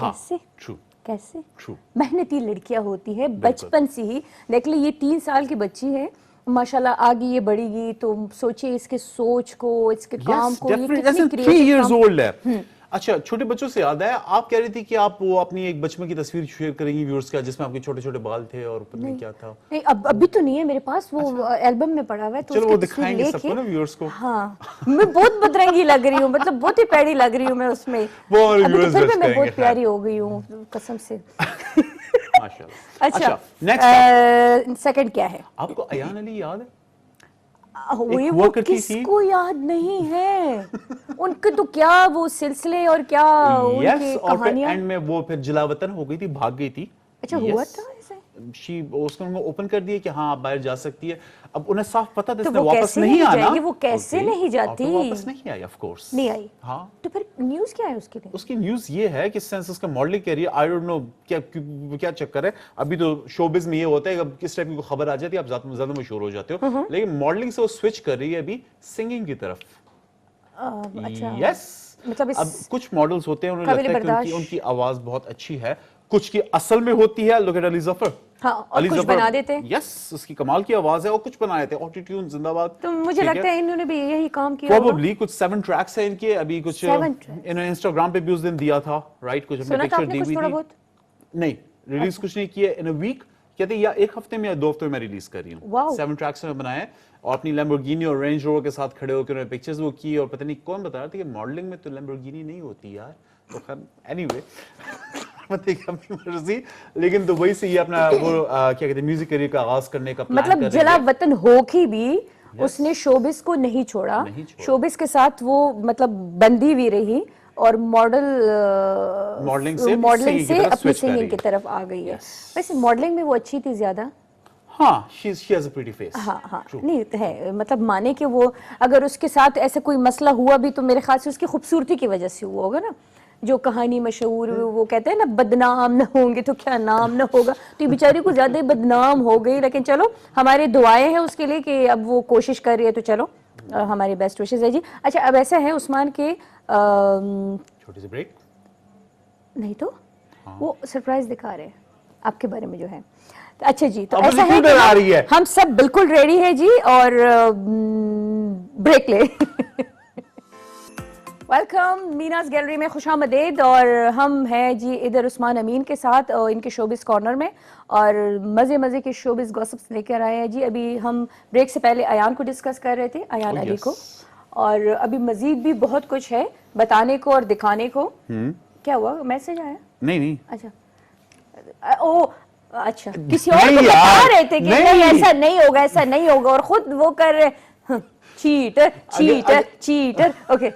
हाँ कैसे ट्रू कैसे ट्रू मेहनती लड़कियां होती है बचपन से ही। देख ली ये 3 साल की बच्ची है, माशाल्लाह आगे ये बढ़ेगी तो सोचिए इसके सोच को, इसके काम को, ये definitely. कितनी That's 3 क्रिएटिव years काम। old है। अच्छा, छोटे बच्चों से याद है, आप कह रही थी कि आप वो अपनी एक बचपन की तस्वीर शेयर करेंगी व्यूअर्स का जिसमें आपके छोटे छोटे बाल थे और पता नहीं क्या था। नहीं अब अभी तो नहीं है मेरे पास, वो एल्बम में पड़ा हुआ है तो चलो उसकी वो तस्वीर दिखाएंगे लेके- सबको ना व्यूअर्स को। हाँ मैं बहुत बदरंगी लग रही हूँ, मतलब बहुत ही प्यारी लग रही हूँ मैं उसमें। वो और अभी तो viewers फिर भी जज मैं करेंगे, बहुत प्यारी हो गई हूँ कसम से। माशाल्लाह। अच्छा नेक्स्ट सेकंड क्या है? आपको अयान अली याद है? वो हुआ करती थी। किसको याद नहीं है? उनके तो क्या वो सिलसिले और क्या उनकी यस, और फिर कहानियां। एंड में वो फिर जलावतन हो गई थी, भाग गई थी। अच्छा हुआ था ऐसे? उसको उनको ओपन कर दिया कि हाँ आप बाहर जा सकती है। अब उन्हें साफ पता था तो इसने वो वापस कैसे नहीं नहीं आना। जाएगी? वो कैसे Okay, नहीं जाती? और तो वापस नहीं आई ऑफ कोर्स। नहीं आई। हाँ, तो फिर न्यूज़ क्या है उसके लिए? उसकी न्यूज ये है कि सिंस उसका modelling career, I don't know क्या चक्कर है। अभी तो शोबिज में ये होता है कि किस टाइप की खबर आ जाती है आप ज्यादा मशहूर हो जाते हो, लेकिन मॉडलिंग से वो स्विच कर रही है अभी सिंगिंग की तरफ। अच्छा यस, मतलब इस अब कुछ मॉडल्स होते हैं उन्हें काबिल लगता है कि बर्दाश्त। उनकी आवाज बहुत अच्छी है, कुछ की असल में होती है। Look at Ali Zafar. हाँ, और कुछ बना देते हैं। यस, उसकी कमाल की आवाज है और कुछ बनाए थे, ऑटो ट्यून जिंदाबाद। तो मुझे ठीक लगता है इन्होंने भी यही काम किया होगा। प्रोबेबली कुछ 7 ट्रैक्स है इनके, अभी कुछ 7 tracks। इन्होंने इंस्टाग्राम पे भी उस दिन दिया था, राइट? कुछ सुना अपनी था पिक्चर आपने दी कुछ हुई थोड़ा थी। बहुत? नहीं, रिलीज कुछ नहीं किया इन अ वीक, कहते या एक हफ्ते में या 2 हफ्ते में मैं रिलीज कर रही हूँ। Wow। 7 ट्रैक्स में बनाए और अपनी लैम्बोर्गिनी और रेंज रोवर के साथ खड़े होकर उन्होंने पिक्चर्स वो की। और पता नहीं कौन बता रहा था कि मॉडलिंग में तो लैम्बोर्गिनी नहीं होती यार, तो खैर एनीवे अपनी मर्जी। लेकिन दुबई से ये अपना वो क्या कहते हैं म्यूजिक करियर का आगाज करने का प्लान मतलब कर रही जला है। वतन होके भी उसने शोबिस को नहीं छोड़ा, नहीं छोड़ा। शोबिस के साथ वो मतलब बंधी भी रही और मॉडलिंग से मॉडलिंग singing की से तरफ अपनी switch कर सिंगिंग रही की है। तरफ आ गई है। वैसे मॉडलिंग में वो अच्छी थी ज्यादा। हाँ, she has a pretty face। हाँ हाँ True। नहीं है, मतलब माने कि वो अगर उसके साथ ऐसा कोई मसला हुआ भी तो मेरे ख्याल से उसकी खूबसूरती की वजह से हुआ होगा ना। जो कहानी मशहूर वो कहते हैं ना बदनाम न होंगे तो क्या नाम न होगा, तो ये बेचारी को ज्यादा ही बदनाम हो गई। लेकिन चलो हमारी दुआएं हैं उसके लिए कि अब वो कोशिश कर रही है, तो चलो हमारी बेस्ट विशेस है जी। अच्छा अब ऐसा है उस्मान के छोटी सी ब्रेक। नहीं तो वो सरप्राइज दिखा रहे हैं आपके बारे में जो है। तो अच्छा जी, तो अब ऐसा मुझे है क्यों डर आ रही है? हम सब बिल्कुल रेडी है जी और ब्रेक ले। वेलकम मीनाज गैलरी में खुशामदीद। और हम हैं जी इधर उस्मान अमीन के साथ इनके शोबिस कॉर्नर में और मज़े मज़े के शोबिस गॉसिप्स लेकर आए हैं जी। अभी हम ब्रेक से पहले अयान को डिस्कस कर रहे थे, अयान अली को, और अभी मजीद भी बहुत कुछ है बताने को और दिखाने को। क्या हुआ, मैसेज आया? नहीं ओ अच्छा, किसी और नहीं को बता यार, रहे थे कि नहीं। नहीं ऐसा नहीं होगा, ऐसा नहीं होगा, और खुद वो कर रहे चीटर चीटर चीटर। ओके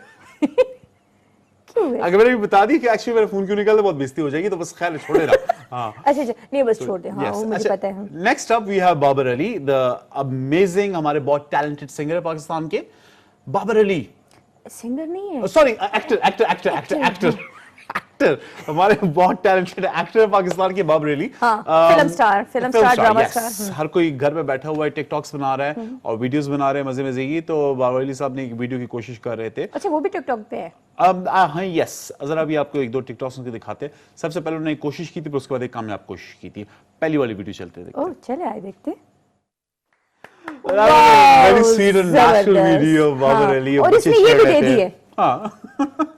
क्यों है? अगर मैंने बता दी कि एक्चुअली मेरा फोन क्यों निकल बहुत बेइज्जती हो जाएगी, तो बस खैर छोड़े ना। हाँ अच्छा नहीं बस छोड़ दे। हाँ वो मुझे पता है। Next up we have Babar Ali, the amazing, हमारे बहुत टैलेंटेड सिंगर है पाकिस्तान के। बाबर अली सिंगर नहीं है, सॉरी एक्टर हमारे बहुत टैलेंटेड एक्टर है पाकिस्तान के बाबर अली। हाँ, film star, drama yes। Star. हर कोई घर में बैठा हुआ है, टिकटॉक्स बना रहा है और वीडियोस बना रहे हैं मजे मजे की। तो बाबर अली साहब ने एक वीडियो की कोशिश कर रहे थे। अच्छा वो भी टिकटॉक पे है? अब हाँ यस, जरा भी आपको 1-2 टिकटॉक्स उनके दिखाते हैं। सबसे पहले उन्होंने एक कोशिश की थी, फिर उसके बाद एक कामयाब कोशिश की थी। पहली वाली वीडियो चलते देखते ओह चले आए देखते। वेरी स्वीट एंड नेचुरल जबरदस्त। वीडियो बाबर हाँ, अली। और इसमें ये भी दे दी है। हाँ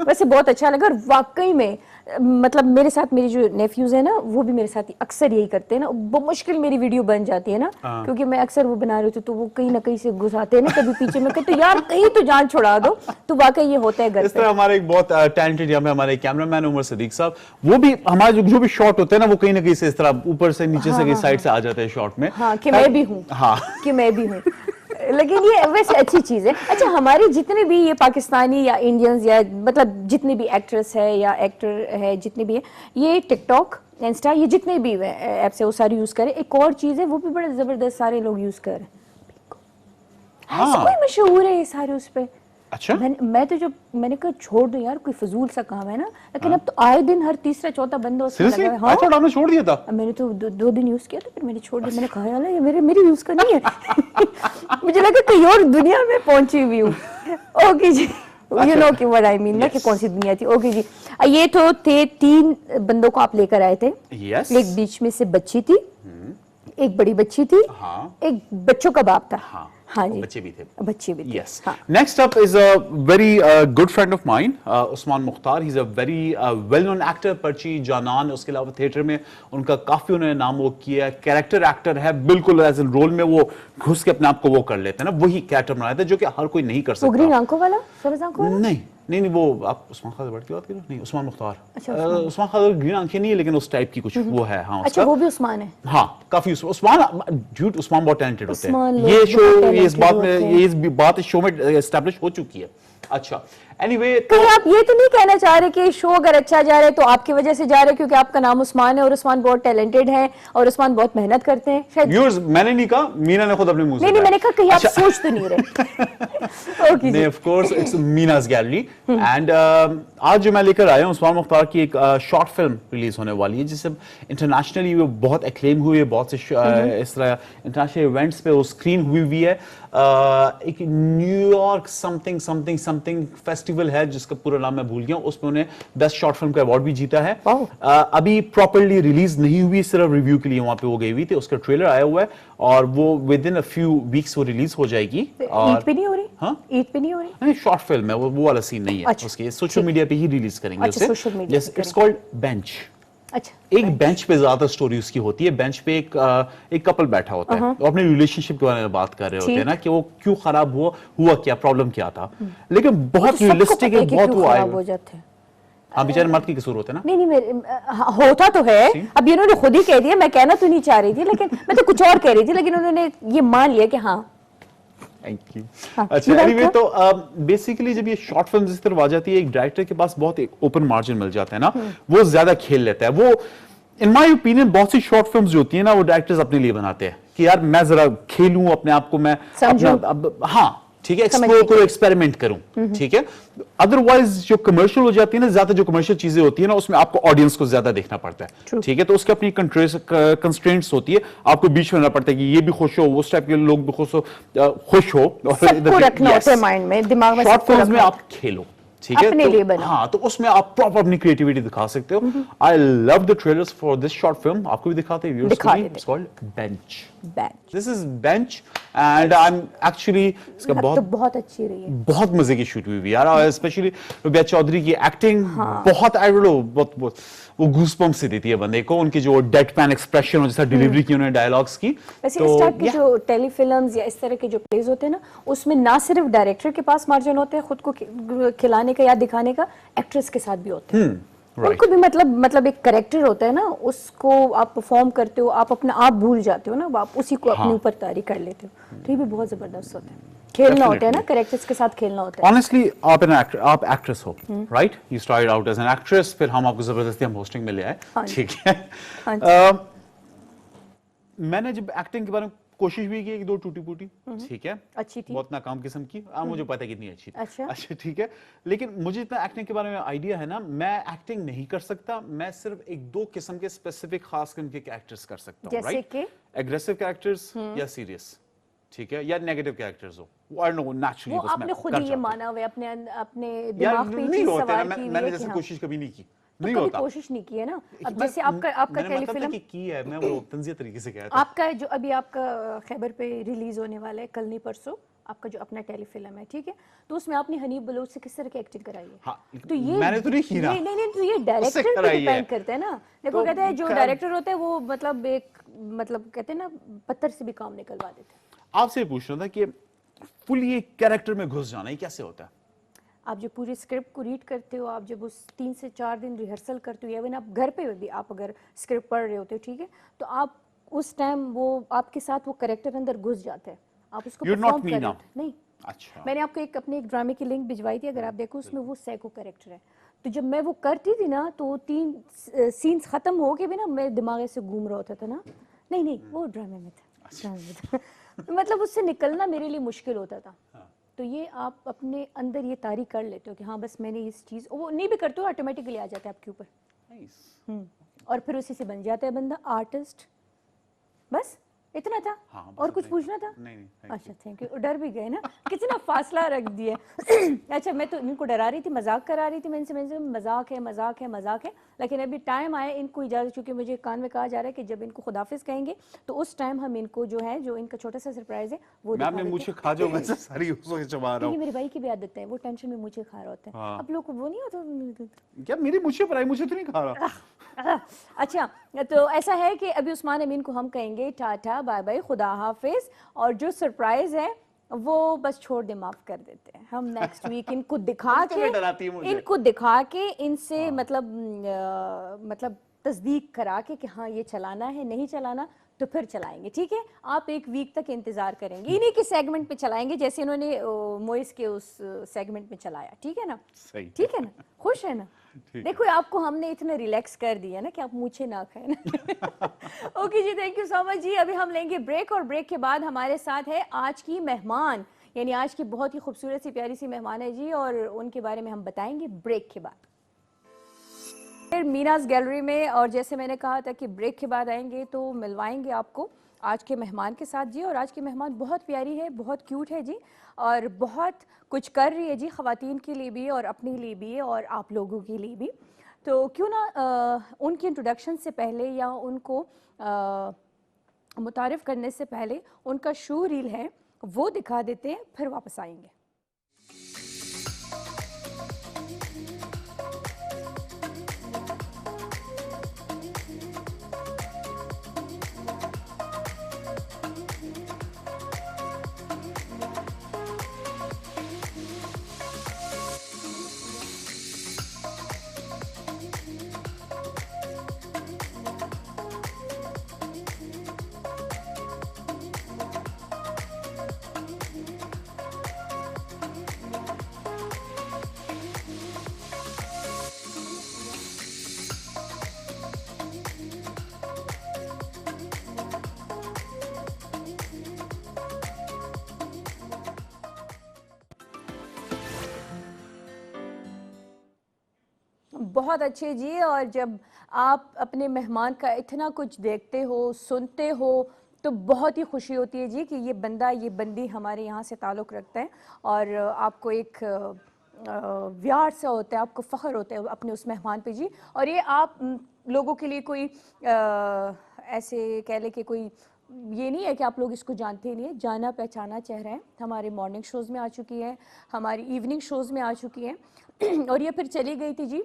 वैसे बहुत अच्छा लगा, और वाकई में मतलब मेरे साथ मेरे जो नेफ्यूज है ना वो भी मेरे साथ अक्सर यही करते हैं ना। बहुत मुश्किल मेरी वीडियो बन जाती है ना, क्योंकि मैं अक्सर वो बना रही होती हूँ तो वो कहीं ना कहीं से घुसाते हैं ना कभी पीछे में, कहते यार कहीं तो जान छुड़ा दो। तो वाकई ये होता है घर इस पे। तरह हमारे एक बहुत टैलेंटेड हमारे कैमरामैन उमर सदीक साहब, वो भी हमारे जो भी शॉट होते हैं ना वो कहीं ना कहीं से इस तरह ऊपर से नीचे से कहीं साइड से आ जाते हैं शॉट में। हाँ कि मैं भी हूँ, हाँ कि मैं भी हूँ। लेकिन ये वैसे अच्छी चीज है। अच्छा हमारे जितने भी ये पाकिस्तानी या इंडियंस या मतलब जितने भी एक्ट्रेस है या एक्टर है जितने भी है, ये टिकटॉक इंस्टा ये जितने भी ऐप्स है वो सारे यूज करें। एक और चीज है वो भी बड़ा जबरदस्त सारे लोग यूज कर रहे हैं। ऐसा कोई मशहूर है ये सारे उस पे। अच्छा मैं तो जब मैंने कहा छोड़ दो यार कोई फजूल सा काम है ना, लेकिन अब तो आए दिन हर तीसरा चौथा बंदा उसमें लगा है। हाँ अच्छा आपने छोड़ दिया था? मैंने तो 2 दिन यूज किया था, फिर मैंने छोड़ दिया। मैंने कहा यार ये मेरे यूज का नहीं है। मुझे लगा कहीं और दुनिया में पहुंची हुई हूँ। ओके जी, यू नो कि व्हाट आई मीन ना कि कौन सी दुनिया थी। ओके जी, ये तो थे 3 बंदों को आप लेकर आए थे। यस। एक बीच में से बच्ची थी, एक बड़ी बच्ची थी, हाँ। एक बच्चों का बाप था। हाँ, हाँ जी, बच्चे भी थे। बच्चे भी थे। Yes. हाँ। Next up is a very good friend of mine, Usman Mukhtar. He's a very well-known actor, पर्ची जानान। उसके अलावा थिएटर में उनका काफी उन्होंने नाम वो किया है। कैरेक्टर एक्टर है, बिल्कुल एज इन रोल में वो घुस के अपने आप को वो कर लेते हैं ना, वही कैरेक्टर बनाया था जो कि हर कोई नहीं कर वो ग्रीन सकता। आंखों वाला, सब्ज आंखों वाला? नहीं वो आप उस्मान खान की बात कर रहे हो? नहीं, उस्मान मुख्तार। अच्छा, उस्मान खान ग्रीन आंखें नहीं है, लेकिन उस टाइप की कुछ वो है। हाँ, अच्छा, वो भी उस्मान है। हाँ, काफी उस्मान झूठ, उस्मान बहुत टैलेंटेड होते उस्मान हैं। लोग ये बहुत शो, ये इस talented बात होते में, हैं। ये इस बात इस शो में एस्टैब्लिश हो चुकी है। अच्छा, एनीवे तो कहीं आप ये तो नहीं कहना चाह रहे कि शो अगर अच्छा जा रहा है तो आपकी वजह से जा रहा है क्योंकि आपका नाम उस्मान है और उस्मान बहुत टैलेंटेड है और उस्मान बहुत मेहनत करते हैं शायद? व्यूअर्स, मैंने नहीं कहा, मीना ने खुद अपने मुंह से नहीं, कहा। मैंने कहा कहीं आप अच्छा। सोच तो नहीं रहे। ओके जी। नहीं, of course it's Meena's gallery and आज जो मैं लेकर आया हूँ, उस्मान मुख्तार की एक शॉर्ट फिल्म रिलीज होने वाली है जिससे इंटरनेशनली वो बहुत एक्लेम हुई है, बहुत से इस तरह इंटरनेशनल इवेंट्स पे वो स्क्रीन हुई हुई है। एक New York something something something festival है जिसका पूरा नाम मैं भूल गया हूँ, उसमें उन्हें बेस्ट शॉर्ट फिल्म का अवार्ड भी जीता है। अभी प्रॉपर्ली रिलीज नहीं हुई, सिर्फ रिव्यू के लिए वहां पे वो गई हुई थी। उसका ट्रेलर आया हुआ है और वो with in a few weeks वो रिलीज हो जाएगी। ईद पे नहीं हो रही? हाँ? ईद पे नहीं हो रही? नहीं, शॉर्ट फिल्म है वो वाला सीन नहीं है। अच्छा, उसके सोशल मीडिया पे ही रिलीज करेंगे अच्छा, उसे। सोशल मीडिया पे इट्स कॉल्ड बेंच। अच्छा, एक बेंच पे ज्यादा स्टोरी उसकी होती है। बेंच पे एक कपल बैठा होता है, वो अपने रिलेशनशिप के बारे में बात कर रहे होते हैं ना, कि वो क्यों खराब हुआ क्या, प्रॉब्लम क्या था, लेकिन बहुत रियलिस्टिक है, बहुत वो आए हो जाते हैं। हाँ, बेचारे मर्द की कसूर होते हैं ना। नहीं मेरे होता तो है। अब इन्होंने खुद ही कह दिया, मैं कहना तो नहीं चाह रही थी, लेकिन मैं तो कुछ और कह रही थी, लेकिन उन्होंने ये मान लिया कि हाँ। Thank you. हाँ, अच्छा, एनीवे तो बेसिकली जब ये शॉर्ट फिल्म इस तरफ आ जाती है, एक डायरेक्टर के पास बहुत एक ओपन मार्जिन मिल जाता है ना, वो ज्यादा खेल लेता है। वो इन माय ओपिनियन बहुत सी शॉर्ट फिल्म्स जो होती है ना, वो डायरेक्टर्स अपने लिए बनाते हैं कि यार मैं जरा खेलूं अपने आप को, मैं हाँ ठीक है, एक्सप्लोर करूं, एक्सपेरिमेंट करूं, ठीक है। अदरवाइज जो कमर्शियल हो जाती है ना, ज्यादा जो कमर्शियल चीजें होती है ना, उसमें आपको ऑडियंस को ज्यादा देखना पड़ता है, ठीक है। तो उसकी अपनी कंस्ट्रेंट्स होती है, आपको बीच में रहना पड़ता है कि ये भी खुश हो, उस टाइप के लोग भी खुश हो और सबको रखना होता है माइंड में, दिमाग में। शॉर्ट फिल्म में आप खेलो, ठीक है, अपने लिए बनाओ। हाँ, तो उसमें आप प्रॉपर अपनी क्रिएटिविटी दिखा सकते हो। I love the trailers for this short film. आपको भी दिखाते हैं, it's called bench. This is bench and I am actually इसका बहुत अच्छी रही है, बहुत मजे की शूट हुई यार। स्पेशली रुबिया चौधरी की एक्टिंग बहुत, आई डोंट नो, बहुत वो गूज़बम्प से देती है बंदे को, उनकी जो डेडपैन एक्सप्रेशन और जैसा डिलीवरी की उन्होंने डायलॉग्स की। वैसे इस टाइप के जो टेलीफिल्म्स या इस तरह के जो प्लेज होते हैं ना, उसमें ना सिर्फ डायरेक्टर के पास मार्जिन होते हैं खुद को खिलाने का या दिखाने का, एक्ट्रेस के साथ भी होते हैं। उनको भी मतलब एक कैरेक्टर होता है ना, उसको आप परफॉर्म करते हो, आप अपना आप भूल जाते हो ना, आप उसी को अपने ऊपर तारी कर लेते हो। तो ये भी बहुत जबरदस्त होता है, खेलना होता है ना, कैरेक्टर्स के साथ खेलना होता है। ऑनेस्टली आप एक्ट्रेस हो, right? You started out as an actress, फिर हम आपको जबरदस्ती हम होस्टिंग में ले आए, ठीक है। मैंने जब एक्टिंग के बारे में कोशिश भी की, एक दो टूटी फूटी, ठीक है, अच्छी थी, बहुत नाकाम किस्म की, मुझे पता है कितनी अच्छी थी। अच्छा, ठीक है, लेकिन मुझे इतना एक्टिंग के बारे में आइडिया है ना, मैं एक्टिंग नहीं कर सकता। मैं सिर्फ एक दो किस्म के स्पेसिफिक खास किस्म के कैरेक्टर्स कर सकता हूँ, राइट? एग्रेसिव कैरेक्टर्स या सीरियस, ठीक है, या नेगेटिव कैरेक्टर्स हो, आई डोंट नो, नेचुरली वो आपने खुद ही ये माना हुआ है, अपने दिमाग पे नहीं होते सवार ना, की मैंने जैसे कोशिश कभी नहीं की, नहीं होता, कोशिश नहीं की है ना। अब जैसे आपका टेलीफिल्म की है, मैं वो तंजिया तरीके से कह रहा था। आपका जो अभी आपका खैबर पे रिलीज होने वाला है, कल नहीं परसों, आपका जो अपना टेलीफिल्म है, ठीक है, तो उसमें आपने हनीफ बलोच से किस तरह की एक्टिंग कराई है? हाँ, तो ये मैंने तो नहीं की ना। नहीं, तो ये डायरेक्टर पे डिपेंड करता है ना। देखो, कहते हैं जो डायरेक्टर होते हैं वो मतलब कहते हैं ना, पत्थर से भी काम निकलवा देते हैं। आपसे पूछ रहा था कि फुली एक कैरेक्टर में घुस जाना, ये कैसे होता है? आप जब पूरी स्क्रिप्ट को रीड करते हो, आप जब उस 3 से 4 दिन रिहर्सल करते हो, या इवन आप घर पे भी आप अगर स्क्रिप्ट पढ़ रहे होते हो, ठीक है, तो आप उस टाइम वो आपके साथ वो कैरेक्टर अंदर घुस जाता है, आप उसको परफॉर्म कर रहे हो। नहीं, अच्छा, मैंने आपको अपने एक ड्रामे की लिंक भिजवाई थी, अगर आप देखो उसमें वो सैको कैरेक्टर है। तो जब मैं वो करती थी ना, तो 3 सीन्स खत्म हो के भी ना मेरे दिमाग से घूम रहा होता था ना, नहीं वो ड्रामे में था। मतलब उससे निकलना मेरे लिए मुश्किल होता था। तो ये आप अपने अंदर ये तारी कर लेते हो कि हाँ बस मैंने इस चीज़, वो नहीं भी करते हो, ऑटोमेटिकली आ जाता है आपके ऊपर। और फिर उसी से बन जाता है बंदा आर्टिस्ट, बस इतना था? हाँ, बस और कुछ इतना ही। पूछना था? नहीं, नहीं, thank अच्छा, थैंक यू। डर भी गए ना, कितना फासला रख दिया। अच्छा, मैं तो इनको डरा रही थी, मजाक करा रही थी, मैं इनसे मजाक है, मजाक है, मजाक है, लेकिन अभी टाइम आया इनको इजाजत, चूंकि मुझे कान में कहा जा रहा है कि जब इनको खुदाफिज कहेंगे तो उस टाइम हम इनको जो है, जो इनका छोटा सा सरप्राइज है वो मैं दिखा अपने देते मुंह से हैं। खा जाऊं, मैं सारी उसको चबा रहा ये हूँ। मेरे भाई की भी आदत है, वो टेंशन में मुझे खा रहा होता है। हाँ। अब लोग को वो नहीं होता। क्या मेरी मुझे पर आई, मुझे तो नहीं खा रहा। अच्छा, तो ऐसा है कि अभी उस्मान अमीन को हम कहेंगे टाटा बाय बाय, खुदा हाफिज, और जो सरप्राइज है वो बस छोड़ दे, माफ कर देते हैं हम। नेक्स्ट वीक इनको दिखा अब तो के, मैं डराती है मुझे। इनको दिखा के इनसे मतलब तस्दीक करा के कि हाँ ये चलाना है, नहीं चलाना तो फिर चलाएंगे, ठीक है? आप एक वीक तक इंतजार करेंगे, इन्हीं के सेगमेंट पे चलाएंगे जैसे इन्होंने मोइस के उस सेगमेंट में चलाया, ठीक है ना? सही। ठीक है ना? खुश है ना? ठीक देखो आपको हमने इतना रिलैक्स कर दिया ना कि आप मूछे ना खाए ना। ओके जी, थैंक यू सो मच जी। अभी हम लेंगे ब्रेक, और ब्रेक के बाद हमारे साथ है आज की मेहमान, यानी आज की बहुत ही खूबसूरत सी प्यारी सी मेहमान है जी, और उनके बारे में हम बताएंगे ब्रेक के बाद। फिर मीनास गैलरी में, और जैसे मैंने कहा था कि ब्रेक के बाद आएंगे तो मिलवाएंगे आपको आज के मेहमान के साथ जी। और आज की मेहमान बहुत प्यारी है, बहुत क्यूट है जी, और बहुत कुछ कर रही है जी, ख़वातीन के लिए भी और अपने लिए भी और आप लोगों के लिए भी। तो क्यों ना उनकी इंट्रोडक्शन से पहले या उनको मुतारिफ़ करने से पहले उनका शो रील है वो दिखा देते हैं, फिर वापस आएंगे। बहुत अच्छे जी। और जब आप अपने मेहमान का इतना कुछ देखते हो, सुनते हो, तो बहुत ही खुशी होती है जी कि ये बंदा, ये बंदी हमारे यहाँ से ताल्लुक़ रखता है, और आपको एक व्यार सा होता है, आपको फ़ख्र होता है अपने उस मेहमान पे जी। और ये आप लोगों के लिए कोई ऐसे कह लें कि कोई ये नहीं है कि आप लोग इसको जानते ही नहीं है, जाना पहचाना चेहरा है। हमारे मॉर्निंग शोज़ में आ चुकी है, हमारी इवनिंग शोज़ में आ चुकी है, और ये फिर चली गई थी जी,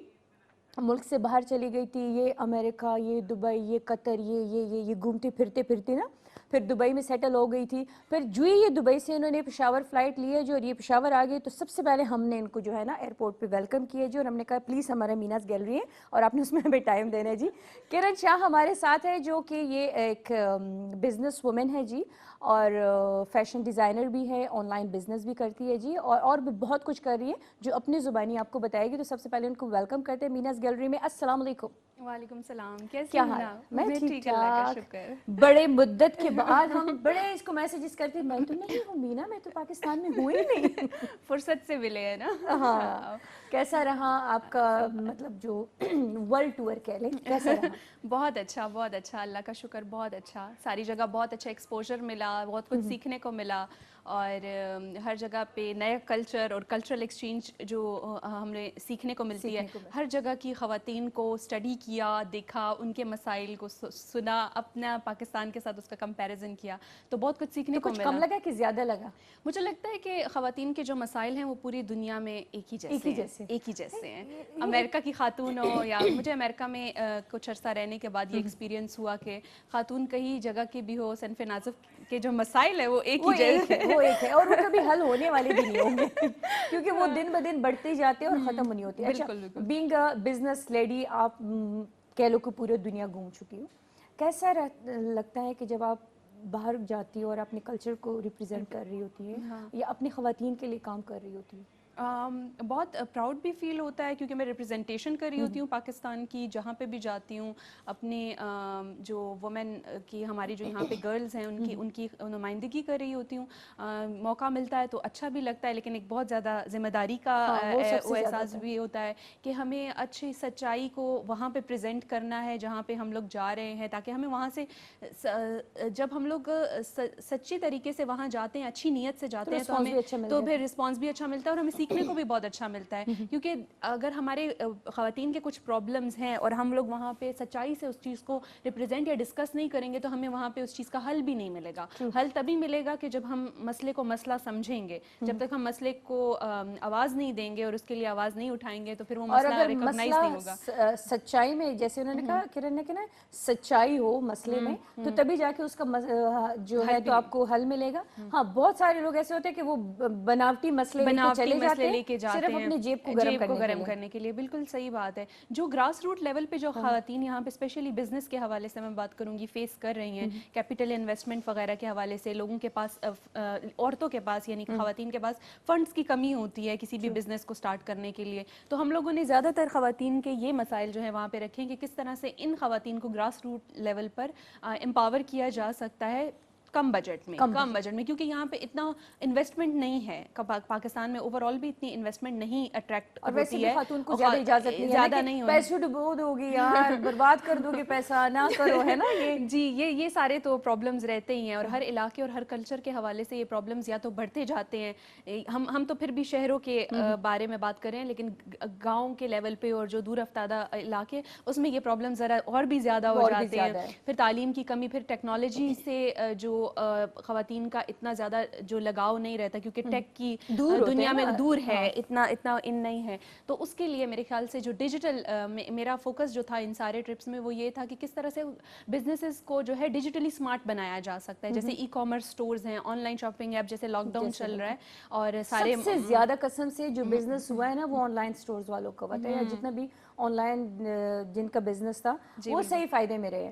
मुल्क से बाहर चली गई थी। ये अमेरिका, ये दुबई, ये कतर, ये घूमती फिरते फिरती ना फिर दुबई में सेटल हो गई थी। फिर जो ये दुबई से इन्होंने पेशावर फ़्लाइट ली है जो, और ये पेशावर आ गई, तो सबसे पहले हमने इनको जो है ना एयरपोर्ट पे वेलकम किया जी, और हमने कहा प्लीज़ हमारा मीनास गैलरी है और आपने उसमें हमें टाइम देना है जी। किरण शाह हमारे साथ है, जो कि ये एक बिज़नेस वुमेन है जी, और फैशन डिज़ाइनर भी है, ऑनलाइन बिजनेस भी करती है जी, और भी बहुत कुछ कर रही है जो अपनी ज़ुबानी आपको बताएगी। तो सबसे पहले उनको वेलकम करते हैं मीनास गैलरी में। अस्सलाम वालेकुम। वालेकुम सलाम, कैसी क्या हो हाल ना? है? मैं ठीक अल्लाह का ठाक। शुक्र। बड़े मुद्दत के बाद हम बड़े इसको मैसेजेस करते, मैं तो नहीं हूँ मीना, मैं तो पाकिस्तान में हुई नहीं। फुर्सत से मिले है ना। हाँ, कैसा रहा आपका मतलब जो वर्ल्ड टूर कह लें, कैसा रहा? बहुत अच्छा, बहुत अच्छा, अल्लाह का शुक्र, बहुत अच्छा। सारी जगह बहुत अच्छा एक्सपोजर मिला, बहुत कुछ सीखने को मिला, और हर जगह पे नया कल्चर और कल्चरल एक्सचेंज जो हमें सीखने को मिलती है। हर जगह की ख़वातीन को स्टडी किया, देखा, उनके मसाइल को सुना, अपना पाकिस्तान के साथ उसका कंपैरिजन किया, तो बहुत कुछ सीखने को कुछ मिला। कम लगा कि ज़्यादा लगा? मुझे लगता है कि ख़वातीन के जो मसाइल हैं वो पूरी दुनिया में एक ही जैसे हैं। अमेरिका की खातून हो या मुझे अमेरिका में कुछ अर्सा रहने के बाद ये एक्सपीरियंस हुआ कि खातून कहीं जगह की भी हो, सनफ़ नाज़िफ के जो मसाइल है वो एक ही जैसे वो एक है, और वो कभी हल होने वाले भी नहीं होंगे क्योंकि वो दिन ब दिन बढ़ते ही जाते हैं और ख़त्म नहीं होते। अच्छा, बीइंग अ बिजनेस लेडी, आप कह लो कि पूरी दुनिया घूम चुकी हो, कैसा लगता है कि जब आप बाहर जाती हो और अपने कल्चर को रिप्रेजेंट कर रही होती है, या अपनी ख़वातीन के लिए काम कर रही होती है? बहुत प्राउड भी फील होता है क्योंकि मैं रिप्रेजेंटेशन कर रही होती हूँ पाकिस्तान की, जहाँ पे भी जाती हूँ अपने जो वुमेन की, हमारी जो यहाँ पे गर्ल्स हैं उनकी उनकी नुमाइंदगी कर रही होती हूँ। मौका मिलता है तो अच्छा भी लगता है, लेकिन एक बहुत ज़्यादा जिम्मेदारी का वो सबसे वो ज़्यादा एहसास होता है। भी होता है कि हमें अच्छी सच्चाई को वहाँ पे प्रेजेंट करना है जहाँ पे हम लोग जा रहे हैं, ताकि हमें वहाँ से जब हम लोग सच्ची तरीके से वहाँ जाते हैं, अच्छी नीयत से जाते हैं, तो response भी हमें अच्छा मिल तो जाता फिर रिस्पांस भी अच्छा मिलता है और हमें सीखने को भी बहुत अच्छा मिलता है। क्योंकि अगर हमारे ख़वातीन के कुछ प्रॉब्लम्स हैं और हम लोग वहाँ पे सच्चाई से उस चीज़ को रिप्रेजेंट या डिस्कस नहीं करेंगे तो हमें वहाँ पे उस चीज़ का हल भी नहीं मिलेगा। हल तभी मिलेगा कि जब हम मसले को मसला समझेंगे। जब तक हम मसले को आवाज़ नहीं देंगे और उसके लिए आवाज़ नहीं उठाएंगे तो फिर वो और मसला अगर रिकॉग्नाइज मसला नहीं होगा। सच्चाई में, जैसे उन्होंने कहा, किरण ने कहा, सच्चाई हो मसले में, तो तभी जाके उसका जो है तो आपको हल मिलेगा। हाँ, बहुत सारे लोग ऐसे होते हैं कि वो बनावटी मसले लेके बनावटी चले जाते मसले हैं, लेके जाते सिर्फ हैं अपनी जेब को गर्म करने के लिए। बिल्कुल सही बात है। जो ग्रास रूट लेवल पे जो खवातीन यहाँ पे स्पेशली बिजनेस के हवाले से मैं बात करूंगी फेस कर रही हैं, कैपिटल इन्वेस्टमेंट वगैरह के हवाले से लोगों के पास औरतों के पास यानी खवातीन के पास फंड्स की कमी होती है किसी भी बिजनेस को स्टार्ट करने के लिए। तो हम लोगों ने ज़्यादातर खवातीन के ये मसाइल जो है वहाँ पे रखे कि किस तरह से इन खवातीन को ग्रास रूट लेवल पर एम्पावर किया जा सकता है कम बजट में क्योंकि यहाँ पे इतना इन्वेस्टमेंट नहीं है। पाकिस्तान में ओवरऑल भी इतनी इन्वेस्टमेंट नहीं अट्रैक्ट और वैसे होती भी है, खातून को ज्यादा इजाजत नहीं है ज़्यादा ना नहीं कि होनी। पैसे डुबो दोगी यार, बर्बाद कर दोगे पैसा, ना करो, है ना ये। जी, ये सारे तो प्रॉब्लम्स रहते ही हैं और हर इलाके और हर कल्चर के हवाले से ये प्रॉब्लम्स या तो बढ़ते जाते हैं। हम तो फिर भी शहरों के बारे में बात करें, लेकिन गांव के लेवल पे और जो दूर अफ्तादा इलाके उसमें ये प्रॉब्लम ज़रा और भी ज़्यादा हो और भी जाते ज़्यादा हैं। है। फिर तालीम की कमी, फिर टेक्नोलॉजी से जो खवातीन का इतना ज़्यादा जो लगाव नहीं रहता क्योंकि टेक की दूर होते दुनिया हैं ना। में दूर है, हाँ। इतना इन नहीं है। तो उसके लिए मेरे ख्याल से जो डिजिटल मेरा फोकस जो था इन सारे ट्रिप्स में वो ये था कि किस तरह से बिजनेसेस को जो है डिजिटली स्मार्ट बनाया जा सकता है। जैसे ई कॉमर्स स्टोर्स हैं, ऑनलाइन शॉपिंग ऐप, जैसे लॉकडाउन चल रहा है और सारे सबसे ज्यादा कसम से जो बिजनेस हुआ है ना वो ऑनलाइन स्टोर्स वालों का हुआ था, या जितना भी ऑनलाइन जिनका बिजनेस था वो सही फायदे में रहे।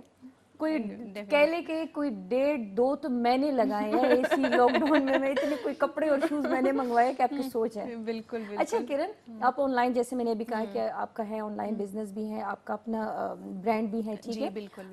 कोई कह ले कि कोई 1.5-2 तो मैंने लगाए हैं इसी लॉकडाउन में, मैं इतने कोई कपड़े और शूज मैंने मंगवाए कि आपकी सोच है। बिल्कुल अच्छा किरण, आप ऑनलाइन, जैसे मैंने अभी कहा कि आपका है ऑनलाइन बिजनेस भी है, आपका अपना ब्रांड भी है, ठीक जी, है। बिल्कुल,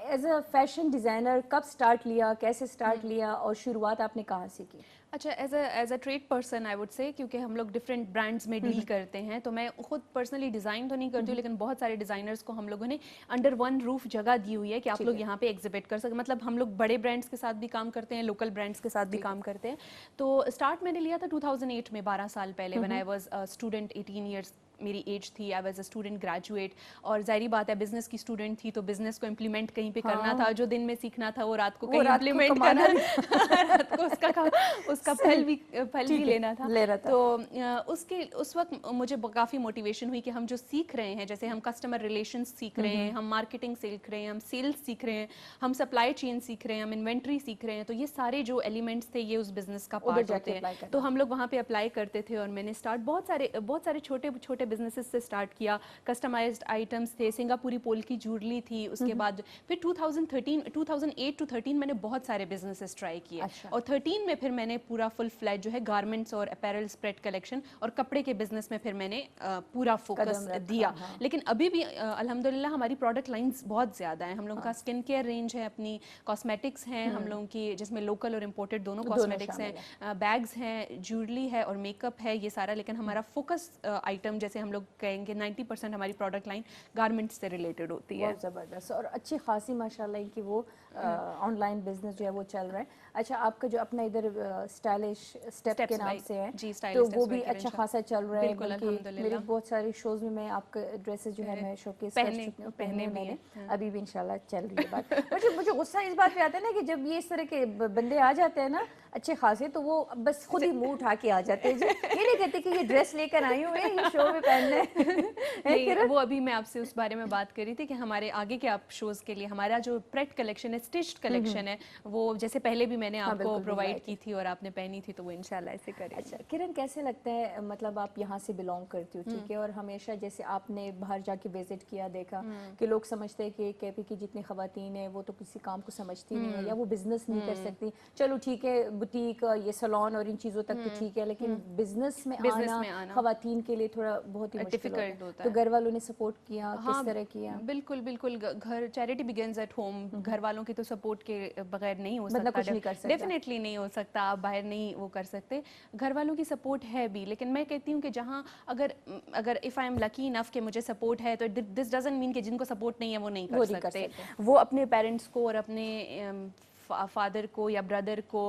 एज अ फैशन डिजाइनर कब स्टार्ट लिया, कैसे स्टार्ट लिया और शुरुआत आपने कहाँ से की? अच्छा, as a trade person I would say, क्योंकि हम लोग डिफरेंट ब्रांड्स में डील करते हैं तो मैं खुद पर्सनली डिज़ाइन तो नहीं करती हूँ, लेकिन बहुत सारे डिज़ाइनर्स को हम लोगों ने अंडर वन रूफ जगह दी हुई है कि आप लोग यहाँ पे एग्जिबिट कर सकें। मतलब हम लोग बड़े ब्रांड्स के साथ भी काम करते हैं, लोकल ब्रांड्स के साथ भी काम करते हैं। तो स्टार्ट मैंने लिया था 2008 में, 12 साल पहले, when I was student, 18 years मेरी एज थी, I was a student graduate. और जाहिर बात है बिजनेस की स्टूडेंट थी तो बिजनेस को इम्प्लीमेंट कहीं पे करना था, जो दिन में सीखना था वो रात को कहीं इम्प्लीमेंट करना रात को उसका फल भी लेना था। तो उस वक्त मुझे काफ़ी मोटिवेशन हुई कि हम जो सीख रहे हैं, जैसे हम कस्टमर रिलेशन सीख रहे हैं, हम मार्केटिंग सीख रहे हैं, हम सेल्स सीख रहे हैं, हम सप्लाई चेन सीख रहे हैं, हम इन्वेंट्री सीख रहे हैं, तो ये सारे जो एलिमेंट्स थे ये उस बिजनेस का पार्ट होते हैं। तो हम लोग वहाँ पे अप्लाई करते थे और मैंने बहुत सारे छोटे छोटे बिजनेसेस से स्टार्ट किया। कस्टमाइज्ड आइटम्स थे, सिंगापुरी पोल की ज्वेलरी थी, उसके बाद फिर 2008 टू 13 मैंने बहुत सारे बिजनेसेस ट्राई किए। और 13 में फिर मैंने पूरा फुल फ्लैट जो है गारमेंट्स और अपैरल स्प्रेड कलेक्शन और कपड़े के बिजनेस में फिर मैंने पूरा फोकस दिया। लेकिन अभी भी अल्हम्दुलिल्लाह हमारी प्रोडक्ट लाइंस बहुत ज़्यादा हैं। हम लोगों का स्किन केयर रेंज है, अपनी कॉस्मेटिक्स हैं हम लोगों की, जिसमें लोकल और इम्पोर्टेड दोनों कॉस्मेटिक्स हैं, बैग्स हैं, ज्वेलरी है और मेकअप है, ये सारा। लेकिन हमारा फोकस आइटम, जैसे हम लोग कहेंगे 90% हमारी प्रोडक्ट लाइन गारमेंट्स से रिलेटेड होती है। बहुत ज़बरदस्त और अच्छी खासी माशाल्लाह कि वो ऑनलाइन बिजनेस जो है वो चल रहा है। अच्छा, आपका जो अपना इधर स्टाइलिश स्टेप के नाम से है, तो वो भी अच्छा खासा चल रहा है। बल्कि मेरे बहुत सारे शोज में मैं आपके ड्रेसेस जो है मैं शोकेस कर चुकी हूँ, पहने मैंने, अभी भी इंशाल्लाह चल रही है बात। मुझे गुस्सा इस बात पे आता है ना कि जब ये इस तरह के बंदे आ जाते हैं ना अच्छे खासे, तो वो बस खुद ही मुंह उठा के आ जाते हैं। ये नहीं कहते कि ये ड्रेस लेकर आई हूँ, ये शो में पहनने हैं? नहीं, किरण? वो अभी मैं आपसे उस बारे में बात कर रही थी कि हमारे आगे के आप शोज के लिए हमारा जो प्रेट कलेक्शन है, स्टिच्ड कलेक्शन है, वो जैसे पहले भी मैंने आपको बिल्कुल, प्रोवाइड दिलवाई की थी और आपने पहनी थी, तो वो इंशाल्लाह ऐसे करेंगे। अच्छा किरण, कैसे लगता है, मतलब आप यहाँ से बिलोंग करती हो, ठीक है, और हमेशा जैसे आपने बाहर जाके विजिट किया, देखा कि लोग समझते हैं कि केपी की जितनी खवातीन है वो तो किसी काम को समझती नहीं है, या वो बिजनेस नहीं कर सकती। चलो ठीक है, बुटीक, ये सैलून और इन चीज़ों तक तो ठीक है, लेकिन बिजनेस में आना खवातीन के लिए थोड़ा बहुत ही मुश्किल होता है। तो घर वालों ने सपोर्ट किया, किस तरह किया? बिल्कुल बिल्कुल, घर चैरिटी बिगिंस एट होम, घर वालों की तो सपोर्ट के बगैर नहीं हो सकता, कुछ नहीं कर सकता, डेफिनेटली नहीं हो सकता, आप बाहर नहीं वो कर सकते। घर वालों की सपोर्ट है भी, लेकिन मैं कहती हूँ कि जहाँ अगर if I am lucky enough कि मुझे सपोर्ट है, तो दिस डजंट मीन कि जिनको सपोर्ट नहीं है वो नहीं कर सकते। वो अपने पेरेंट्स को और अपने फादर को या ब्रदर को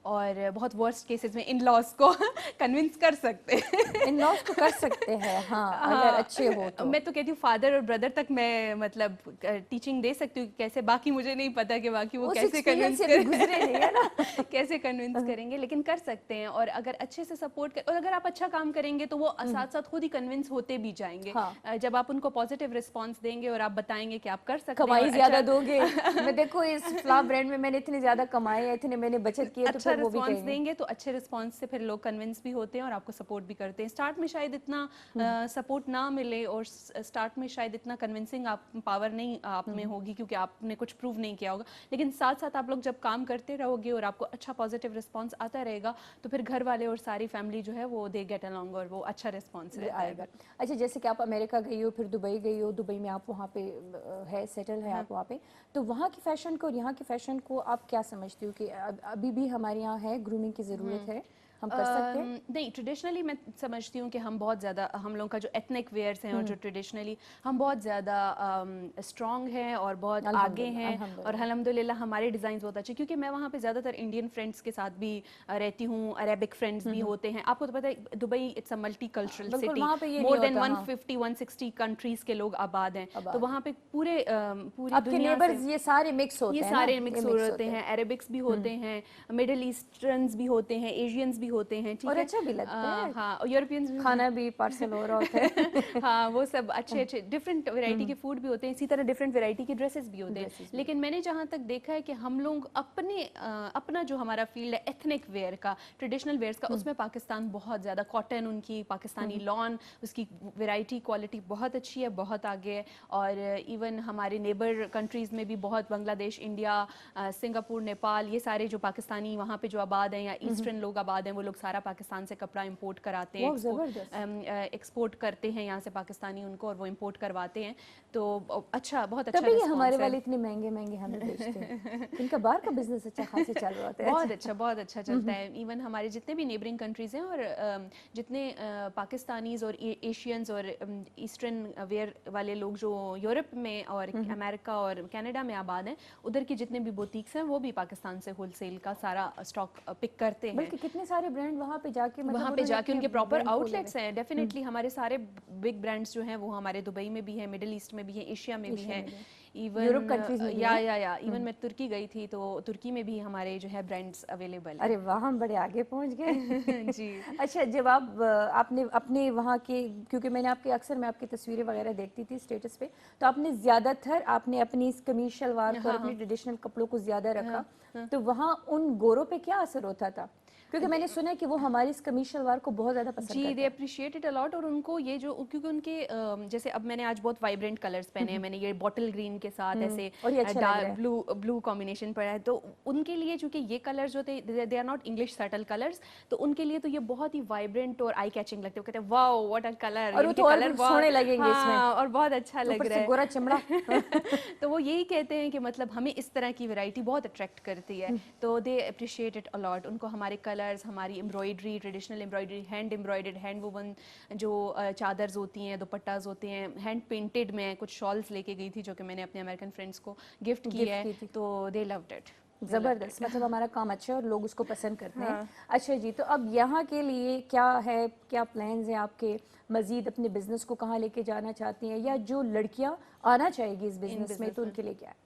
और बहुत वर्स्ट केसेस में इन लॉज को कन्विंस कर सकते हैं। इन लॉज को कर सकते हैं, हाँ, अगर अच्छे हो तो। मैं तो कहती हूँ फादर और ब्रदर तक मैं मतलब टीचिंग दे सकती हूँ कि कैसे, बाकी मुझे नहीं पता कि बाकी वो कैसे कन्विंस करेंगे कैसे कन्विंस करेंगे, लेकिन कर सकते हैं। और अगर अच्छे से सपोर्ट कर, और अगर आप अच्छा काम करेंगे तो वो साथ साथ खुद ही कन्विंस होते भी जाएंगे। जब आप उनको पॉजिटिव रिस्पॉन्स देंगे और आप बताएंगे कि आप कर सकते हैं, कमाई ज्यादा दोगे, मैं देखो इस फ्लावर ब्रांड में मैंने इतने ज्यादा कमाए है, इतने मैंने बचत की है, तो फिर वो भी कहेंगे। देंगे तो अच्छे रिस्पांस से फिर लोग कन्विंस भी होते हैं और आपको सपोर्ट भी करते हैं। स्टार्ट में शायद इतना सपोर्ट ना मिले और स्टार्ट में शायद इतना कन्विंसिंग आप पावर नहीं आप में होगी, क्योंकि आपने कुछ प्रूव नहीं किया होगा, लेकिन साथ साथ आप लोग जब काम करते रहोगे और आपको अच्छा पॉजिटिव रिस्पांस आता रहेगा, तो फिर घर वाले और सारी फैमिली जो है वो दे गेट अलॉन्ग और वो अच्छा रिस्पांस आएगा। अच्छा, जैसे कि आप अमेरिका गई हो, फिर दुबई गई हो, दुबई में आप वहाँ पे है सेटल है आप वहाँ पे, तो वहाँ की फैशन को और यहाँ की फैशन को आप क्या समझती हो कि अभी भी हमारे यहाँ है ग्रूमिंग की ज़रूरत है, हम कर सकते हैं? नहीं, ट्रेडिशनली मैं समझती हूँ कि हम बहुत ज़्यादा, हम लोगों का जो एथनिक वेयर्स हैं और जो ट्रेडिशनली हम बहुत ज़्यादा स्ट्रॉन्ग हैं और बहुत आगे हैं, और अल्हम्दुलिल्लाह हमारे डिज़ाइन बहुत अच्छे, क्योंकि मैं वहाँ पे ज़्यादातर इंडियन फ्रेंड्स के साथ भी रहती हूँ, अरेबिक फ्रेंड्स भी होते हैं। आपको तो पता है Dubai it's a multi cultural city, more than 150-160 countries के लोग आबाद हैं, तो वहाँ पे पूरी दुनिया से ये सारे मिक्स होते हैं, ये सारे मिक्स होते हैं, अरेबिक्स भी होते हैं, मिडिल ईस्टर्न्स भी होते हैं, एशियंस भी होते हैं, ठीक और है, अच्छा भी लगता है। हाँ, यूरोपियंस भी, खाना भी पार्सल हो रहा होता है हाँ, वो सब अच्छे अच्छे डिफरेंट वैरायटी के फूड भी होते हैं, इसी तरह डिफरेंट वैरायटी की ड्रेसेस भी होते हैं। लेकिन मैंने जहाँ तक देखा है कि हम लोग अपना जो हमारा फील्ड है एथनिक वेयर का, ट्रेडिशनल वेयर्स का, उसमें पाकिस्तान बहुत ज़्यादा, कॉटन उनकी पाकिस्तानी लॉन, उसकी वैरायटी क्वालिटी बहुत अच्छी है, बहुत आगे है। और इवन हमारे नेबर कंट्रीज़ में भी बहुत, बांग्लादेश, इंडिया, सिंगापुर, नेपाल, ये सारे जो पाकिस्तानी वहाँ पे जो आबाद हैं या ईस्टर्न लोग आबाद हैं, वो लोग सारा पाकिस्तान से कपड़ा इंपोर्ट कराते हैं, एक्सपोर्ट करते हैं यहाँ से पाकिस्तानी उनको, और वो इंपोर्ट करवाते हैं। तो अच्छा, बहुत अच्छा तभी हमारे वाले इतने महंगे महंगे हमें बेचते हैं, इनका बाहर का बिजनेस अच्छा खासा चल रहा है। बहुत अच्छा चलता है। इवन हमारे जितने भी नेबरिंग कंट्रीज हैं और जितने पाकिस्तानीज और एशियंस और ईस्टर्न वेयर वाले लोग जो यूरोप में और अमेरिका और कनाडा में आबाद हैं, उधर की जितने भी बुटीक्स हैं वो भी पाकिस्तान से होलसेल का सारा स्टॉक पिक करते हैं। बल्कि कितने सारे ब्रांड वहाँ पे जाके, मतलब वहाँ पे जाके उनके प्रॉपर आउटलेट्स हैं। डेफिनेटली हमारे सारे बिग ब्रांड्स जो हैं वो हमारे दुबई में भी है, मिडिल ईस्ट में भी है, एशिया में भी है, इवन यूरोप कंट्रीज में या इवन मैं तुर्की गई थी तो तुर्की में भी हमारे जो है ब्रांड्स अवेलेबल। अरे वाह, हम बड़े आगे पहुंच गए जी। अच्छा, जब आपने अपने वहाँ के, क्योंकि मैंने मैं आपकी तस्वीरें वगैरह देखती थी स्टेटस पे, तो आपने ज़्यादातर आपने अपनी इस कमीज शलवार को, अपने ट्रेडिशनल कपड़ों को ज़्यादा रखा, तो वहाँ उन गोरों पे क्या असर होता था? क्योंकि मैंने सुना है कि वो हमारी इस कमीज शलवार को बहुत ज़्यादा पसंद करते हैं। They appreciate it a lot. और उनको ये जो, क्योंकि उनके जैसे अब मैंने आज बहुत वाइब्रेंट कलर्स पहने हैं, मैंने ये बॉटल ग्रीन के साथ ऐसे डार्क ब्लू कॉम्बिनेशन पड़ा है, तो उनके लिए चूंकि ये कलर्स होते हैं, they are not English subtle colours, तो उनके लिए तो ये बहुत ही वाइब्रेंट और आई कैचिंग लगते हैं। वो कहते हैं वाओ व्हाट अ कलर, और तो कलर सोने लगेंगे इसमें, और बहुत अच्छा लग रहा है, गोरा चमड़ा तो वो यही कहते हैं कि मतलब हमें इस तरह की वैरायटी बहुत अट्रैक्ट करती है, तो दे अप्रिशिएट इट अलॉट। उनको हमारे कलर्स, हमारी embroidery, traditional embroidery, hand embroidered, hand woven जो चादर्स होती हैं, दुपट्टास होते हैं, हैंड पेंटेड, मैं कुछ शॉल्स लेके गई थी जो कि मैंने अपने अमेरिकन फ्रेंड्स को गिफ्ट की है, तो दे लव्ड इट। ज़बरदस्त, मतलब हमारा काम अच्छा है और लोग उसको पसंद करते हैं। अच्छा जी, तो अब यहाँ के लिए क्या है, क्या प्लान्स हैं आपके, मज़ीद अपने बिजनेस को कहाँ लेके जाना चाहती हैं, या जो लड़कियाँ आना चाहेगी इस बिजनेस में तो उनके लिए क्या है?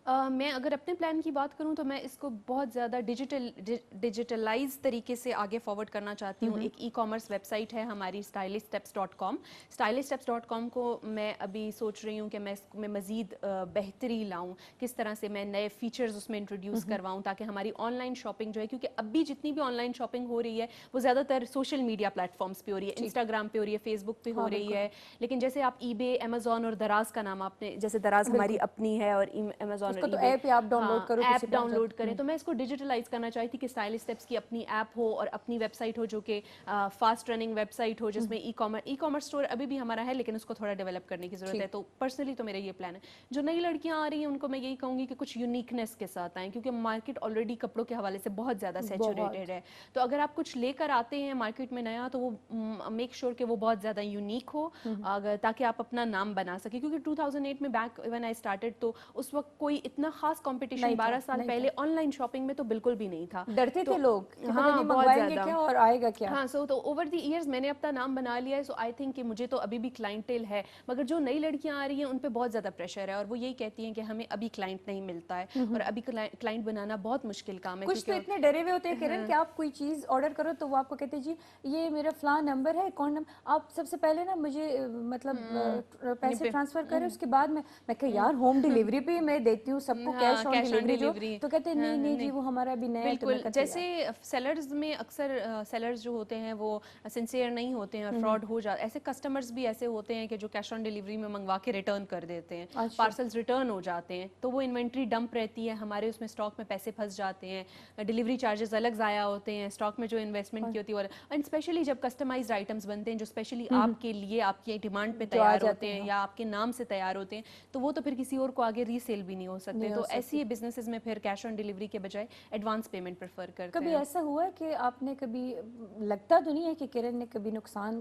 मैं अगर अपने प्लान की बात करूं तो मैं इसको बहुत ज़्यादा डिजिटलाइज तरीके से आगे फॉरवर्ड करना चाहती हूँ। एक ई-कॉमर्स वेबसाइट है हमारी stylisteps.com। stylisteps.com को मैं अभी सोच रही हूँ कि मैं इसको मज़ीद बेहतरी लाऊं, किस तरह से मैं नए फीचर्स उसमें इंट्रोड्यूस करवाऊँ ताकि हमारी ऑनलाइन शॉपिंग जो है, क्योंकि अभी जितनी भी ऑनलाइन शॉपिंग हो रही है वो ज़्यादातर सोशल मीडिया प्लेटफॉर्म्स पे हो रही है, इंस्टाग्राम पे हो रही है, फेसबुक पे हो रही है। लेकिन जैसे आप ईबे, अमेजोन और दराज का नाम आपने, जैसे दराज हमारी अपनी है और अमेजोन उसको तो ऐप ही आप डाउनलोड करो, ऐप किसी पे डाउनलोड करें, तो मैं इसको डिजिटलाइज करना चाहती थी कि स्टाइलिश स्टेप्स की अपनी ऐप हो और अपनी वेबसाइट हो जो कि फास्ट रनिंग वेबसाइट हो, जिसमें ई कॉमर्स स्टोर अभी भी हमारा है लेकिन उसको थोड़ा डेवलप करने की जरूरत है। तो पर्सनली तो मेरा ये प्लान है। जो नई लड़कियां आ रही हैं उनको मैं यही कहूंगी कि कुछ यूनिकनेस के साथ आएँ, क्योंकि मार्केट ऑलरेडी कपड़ों के हवाले से बहुत ज़्यादा सैचुरेटेड है। तो अगर आप कुछ लेकर आते हैं मार्केट में नया, तो वो मेक श्योर कि वो बहुत ज़्यादा यूनिक हो, अगर ताकि आप अपना नाम बना सके। क्योंकि 2008 में बैक व्हेन आई स्टार्टेड तो उस वक्त कोई इतना खास कंपटीशन 12 साल पहले ऑनलाइन शॉपिंग में तो बिल्कुल भी नहीं था। डरते थे लोग कि पता हाँ, नहीं बहुत मंगवाएंगे ज़्यादा क्या और आएगा क्या। हाँ, सो तो ओवर द इयर्स मैंने अपना नाम बना लिया है। सो आई थिंक कि मुझे तो अभी भी क्लाइंटेल है, मगर जो नई लड़कियां आ रही हैं उन पे बहुत ज़्यादा प्रेशर है और वो यही कहती हैं कि हमें अभी क्लाइंट नहीं मिलता है और अभी क्लाइंट बनाना बहुत मुश्किल काम है। कुछ तो इतने डरे हुए होते हैं किरण कि आप कोई चीज़ ऑर्डर करो तो वो आपको कहते हैं जी ये मेरा फलां नंबर है, अकाउंट नंबर, आप सबसे पहले ना मुझे मतलब पैसे ट्रांसफर करें, उसके बाद मैं कहा यार होम डिलीवरी पे मैं देती हूँ सबको कैश ऑन डिलीवरी, तो कहते हैं नहीं नहीं जी वो हमारा अभी नया है। तो मैं बिल्कुल, कहती जैसे सेलर्स में अक्सर सेलर्स जो होते हैं वो सिंसियर नहीं होते हैं और फ्रॉड हो जाता है। ऐसे कस्टमर्स भी ऐसे होते हैं कि जो कैश ऑन डिलीवरी में मंगवा के रिटर्न कर देते हैं, पार्सल्स रिटर्न हो जाते हैं, तो वो इन्वेंट्री डंप रहती है, हमारे उसमें स्टॉक में पैसे फंस जाते हैं, डिलीवरी चार्जेस अलग ज़ाया होते हैं, स्टॉक में जो इन्वेस्टमेंट की होती है। एंड स्पेशली जब कस्टमाइज्ड आइटम्स बनते हैं जो स्पेशली आपके लिए आपकी डिमांड पे तैयार होते हैं या आपके नाम से तैयार होते हैं, तो वो तो फिर किसी और को आगे रीसेल भी नहीं हो सकते। तो ऐसी बिजनेसेस में फिर कैश ऑन डिलीवरी के बजाय एडवांस पेमेंट प्रेफर करते हैं। कभी ऐसा हुआ है कि आपने कभी, लगता तो नहीं है कि किरण ने कभी नुकसान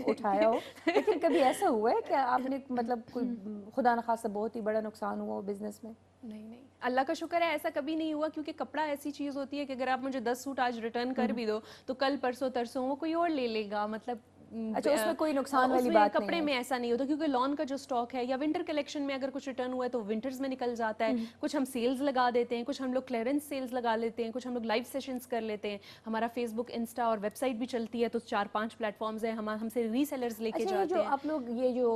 उठाया हो, लेकिन कभी ऐसा हुआ है कि आपने मतलब कोई खुदा न खासा बहुत ही बड़ा नुकसान हुआ हो बिजनेस में? नहीं, अल्लाह का शुक्र है ऐसा कभी नहीं हुआ, क्योंकि कपड़ा ऐसी चीज़ होती है कि अगर आप मुझे 10 सूट आज रिटर्न कर भी दो तो कल परसों तरसों वो कोई और ले लेगा। मतलब अच्छा, उसमें कोई नुकसान वाली बात नहीं कपड़े है। में ऐसा नहीं होता, क्योंकि लॉन का जो स्टॉक है या विंटर कलेक्शन में अगर कुछ रिटर्न हुआ है तो विंटर्स में निकल जाता है। कुछ हम सेल्स लगा देते हैं, कुछ हम लोग क्लियरेंस सेल्स लगा लेते हैं, कुछ हम लोग लाइव सेशंस कर लेते हैं। हमारा फेसबुक, इंस्टा और वेबसाइट भी चलती है, तो 4-5 प्लेटफॉर्म्स हैं, हम हमसे रीसेलर्स लेके अच्छा, जाते जो हैं। आप लोग ये जो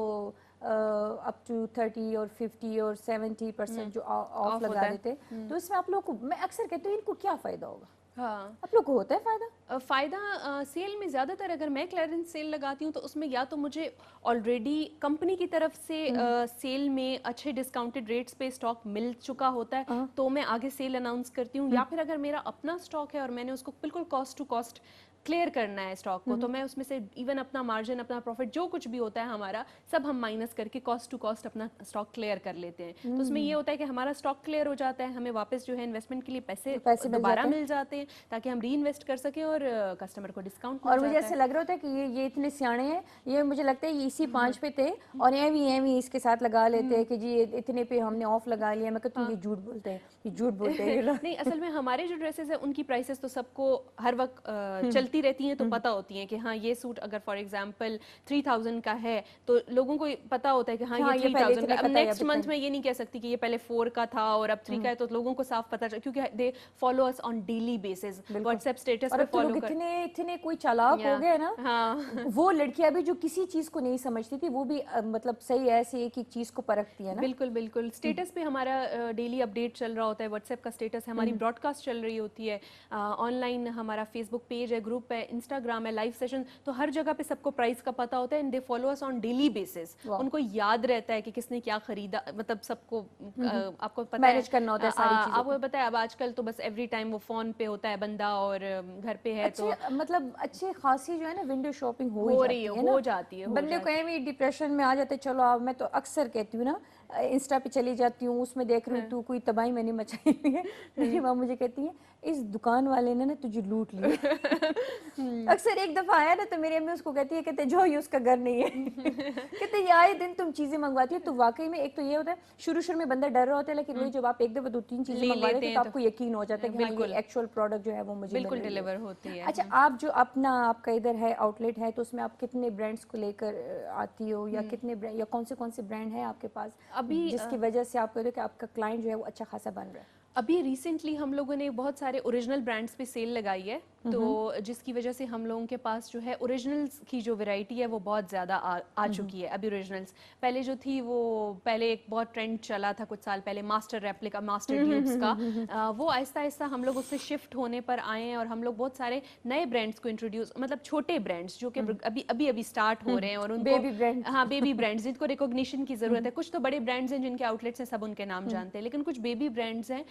अप टू 30 और 50 और 70% जो ऑफ लगा देते, तो इसमें आप लोग को, मैं अक्सर कहती हूँ इनको क्या फायदा होगा? हाँ, आप लोग को होता है फायदा? फ़ायदा सेल में ज़्यादातर अगर मैं क्लियरेंस सेल लगाती हूँ तो उसमें या तो मुझे ऑलरेडी कंपनी की तरफ से सेल में अच्छे डिस्काउंटेड रेट्स पे स्टॉक मिल चुका होता है, तो मैं आगे सेल अनाउंस करती हूँ, या फिर अगर मेरा अपना स्टॉक है और मैंने उसको बिल्कुल कॉस्ट टू कॉस्ट क्लियर करना है स्टॉक को, तो मैं उसमें से इवन अपना मार्जिन, अपना प्रॉफिट जो कुछ भी होता है हमारा, सब हम माइनस करके कॉस्ट टू कॉस्ट अपना स्टॉक क्लियर कर लेते हैं। तो उसमें ये होता है कि हमारा स्टॉक क्लियर हो जाता है, हमें वापस जो है इन्वेस्टमेंट के लिए पैसे दोबारा मिल जाते हैं ताकि हम री इन्वेस्ट कर सकें और कस्टमर को डिस्काउंट। और मुझे ऐसे लग रहा होता है कि ये इतने सियाणे हैं, ये मुझे लगता है ये इसी 5 पे थे और ये इसके साथ लगा लेते हैं कि जी इतने पे हमने ऑफ लगा लिया। मैं कहती हूँ ये झूठ बोलते हैं, ये झूठ बोलते हैं। नहीं, असल में हमारे जो ड्रेसेस है उनकी प्राइसेस तो सबको हर वक्त चलती रहती हैं, तो पता होती हैं कि हाँ ये सूट अगर फॉर एग्जांपल 3000 का है तो लोगों को पता होता है कि हाँ ये 3000 का। अब नेक्स्ट मंथ में ये नहीं कह सकती कि ये पहले 4 का था और अब 3 का है, तो लोगों को साफ पता चल, क्योंकि they follow us on daily basis, WhatsApp status पे फॉलो कर। इतने कोई चालाक हो गए ना, हाँ, वो लड़कियां भी जो किसी चीज को नहीं समझती थी वो भी मतलब सही ऐसे एक चीज को परखती है ना। बिल्कुल बिल्कुल। स्टेटस पे हमारा डेली अपडेट चल रहा होता है, व्हाट्सएप का स्टेटस है, हमारी ब्रॉडकास्ट चल रही होती है, ऑनलाइन हमारा फेसबुक पेज है, ग्रुप है, इंस्टाग्राम है, लाइव सेशन, तो हर जगह पे सबको प्राइस का पता होता है and they follow us on daily basis. उनको याद रहता है कि किसने क्या खरीदा, मतलब सबको आपको पता मैनेज करना होता है सारी चीजें। आपको पता है अब आजकल तो बस एवरी टाइम वो फोन पे होता है बंदा और घर पे है, तो मतलब अच्छी खासी जो है ना विंडो शॉपिंग हो जाती है। बंदे को भी डिप्रेशन में आ जाते, चलो अब मैं तो अक्सर कहती हूँ ना, इंस्टा पे चली जाती हूँ, उसमें देख रही हूँ तू कोई तबाही मैंने मचाई हुई है, मेरी माँ मुझे कहती है इस दुकान वाले ने ना तुझे लूट लिया। अक्सर एक दफा आया ना तो मेरी अम्मी उसको कहती है, कहते जो ये उसका घर नहीं है। कहते ये आए दिन तुम चीजें मंगवाती हो। तो वाकई में एक तो ये होता है शुरू में बंदा डर रहा होता है, लेकिन वही जब आप एक दफा 2-3 चीजें मंगवा लेते हैं तो आपको यकीन हो जाता है कि हाँ ये एक्चुअल प्रोडक्ट जो है वो मुझे बिल्कुल डिलीवर होती है। अच्छा, आप जो अपना आपका इधर है आउटलेट है, तो उसमें आप कितने ब्रांड्स को लेकर आती हो, या कितने ब्रांड या कौन से ब्रांड है आपके पास? अभी जिसकी वजह से आप कहते हो कि आपका क्लाइंट जो है वो अच्छा खासा बन रहा है? अभी रिसेंटली हम लोगों ने बहुत सारे ओरिजिनल ब्रांड्स पे सेल लगाई है, तो जिसकी वजह से हम लोगों के पास जो है ओरिजिनल्स की जो वैरायटी है वो बहुत ज़्यादा आ चुकी है। अभी ओरिजिनल्स पहले जो थी वो पहले एक बहुत ट्रेंड चला था कुछ साल पहले मास्टर रेप्लिका, मास्टर ड्यूप्स का, वो आहिस्ता आहिस्ता हम लोग उससे शिफ्ट होने पर आए हैं और हम लोग बहुत सारे नए ब्रांड्स को इंट्रोड्यूस, मतलब छोटे ब्रांड्स जो कि अभी अभी स्टार्ट हो रहे हैं और उनको बेबी ब्रांड, हाँ बेबी ब्रांड्स जिनको रिकॉग्निशन की ज़रूरत है। कुछ तो बड़े ब्रांड्स हैं जिनके आउटलेट्स हैं, सब उनके नाम जानते हैं, लेकिन कुछ बेबी ब्रांड्स हैं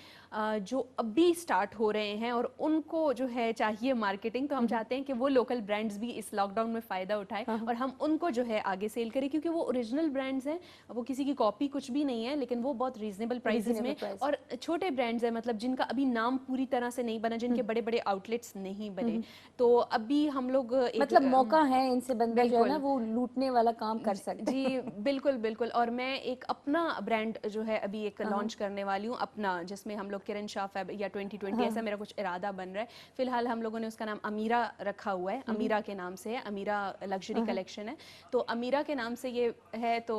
जो अभी स्टार्ट हो रहे हैं और उनको जो है चाहिए मार्केटिंग, तो हम चाहते हैं कि वो लोकल ब्रांड्स भी इस लॉकडाउन में फ़ायदा उठाएं और हम उनको जो है आगे सेल करें, क्योंकि वो ओरिजिनल ब्रांड्स हैं, वो किसी की कॉपी कुछ भी नहीं है, लेकिन वो बहुत रीजनेबल प्राइसेस में और छोटे ब्रांड्स हैं, मतलब जिनका अभी नाम पूरी तरह से नहीं बना, जिनके बड़े बड़े आउटलेट्स नहीं बने। तो अभी हम लोग मतलब मौका है इनसे बंदा जो है ना वो लूटने वाला काम कर सकते जी बिल्कुल बिल्कुल। और मैं एक अपना ब्रांड जो है अभी एक लॉन्च करने वाली हूँ अपना, जिसमें हम लोग किरण शाह फैब या 2020 ऐसा मेरा कुछ इरादा बन रहा है। फिलहाल हम लोगों ने उसका नाम अमीरा रखा हुआ है, अमीरा के नाम से है, अमीरा लग्जरी कलेक्शन है, तो अमीरा के नाम से ये है। तो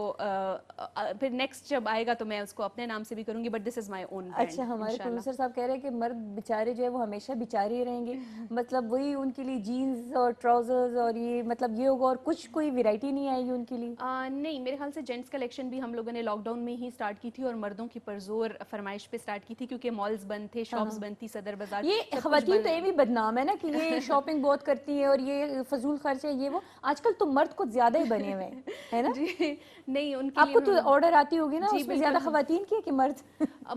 फिर नेक्स्ट जब आएगा तो मैं उसको अपने नाम से भी करूंगी, but this is my own brand. अच्छा, हमारे प्रोड्यूसर साहब कह रहे हैं कि मर्द बेचारे जो है वो हमेशा बेचारे ही रहेंगे, मतलब वही उनके लिए जीन्स और ट्राउजर्स और ये मतलब ये होगा और कुछ कोई वैरायटी नहीं आएगी उनके लिए? नहीं, मेरे ख्याल से जेंट्स कलेक्शन भी हम लोगों ने लॉकडाउन में ही स्टार्ट की थी और मर्दों की परजोर फरमाइश पे स्टार्ट की थी, क्योंकि मॉल्स बंद थे, शॉप्स बंद थी, सदर बाजार। ये खवातीन तो ये भी बदनाम है ना कि ये शॉपिंग बहुत करती है और ये फजूल खर्च है, ये वो आजकल तो मर्द कुछ ज्यादा ही बने हुए हैं, है ना? जी नहीं, उनके आपको लिए तो ऑर्डर आती होगी ना, जी, उसमें ज्यादा खवातीन की है कि मर्द?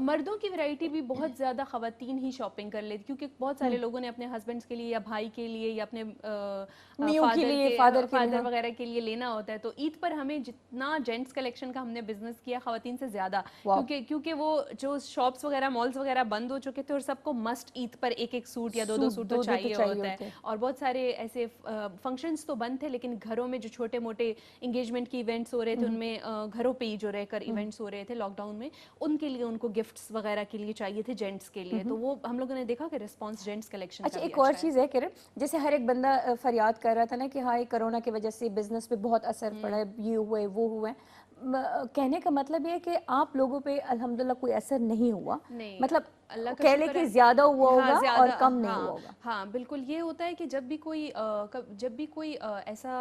मर्दों की वैरायटी भी बहुत ज़्यादा खवातीन ही शॉपिंग कर लेती, क्योंकि बहुत सारे लोगों ने अपने हस्बैंड्स के लिए या भाई के लिए या अपने मियों के लिए, फादर वगैरह के लिए लेना होता है। तो ईद पर हमें जितना जेंट्स कलेक्शन का हमने बिजनेस किया खवातीन से ज़्यादा, क्योंकि वो जो शॉप्स वगैरह मॉल्स वगैरह बंद हो चुके थे और सबको मस्ट ईद पर एक एक सूट या दो सूट तो चाहिए होता है। और बहुत सारे ऐसे फंक्शंस तो बंद थे, लेकिन घरों में जो छोटे मोटे इंगेजमेंट के इवेंट्स हो रहे थे उनमें घरों पे ही जो रहकर इवेंट्स हो रहे थे लॉकडाउन में, उनके लिए उनको गिफ्ट्स वगैरह के लिए चाहिए थे जेंट्स के लिए, तो वो हम लोगों ने देखा कि रिस्पांस जेंट्स कलेक्शन अच्छा, एक और चीज़ है किरण, जैसे हर एक बंदा फरियाद कर रहा था ना कि हाँ ये कोरोना की वजह से बिजनेस पे बहुत असर पड़ा है, ये हुआ है वो हुआ है, कहने का मतलब ये है कि आप लोगों पे अल्हम्दुलिल्लाह कोई असर नहीं हुआ, मतलब अल्लाह का कह ले कि ज्यादा हुआ होगा और कम नहीं हुआ होगा। हाँ बिल्कुल, ये होता है कि जब भी कोई ऐसा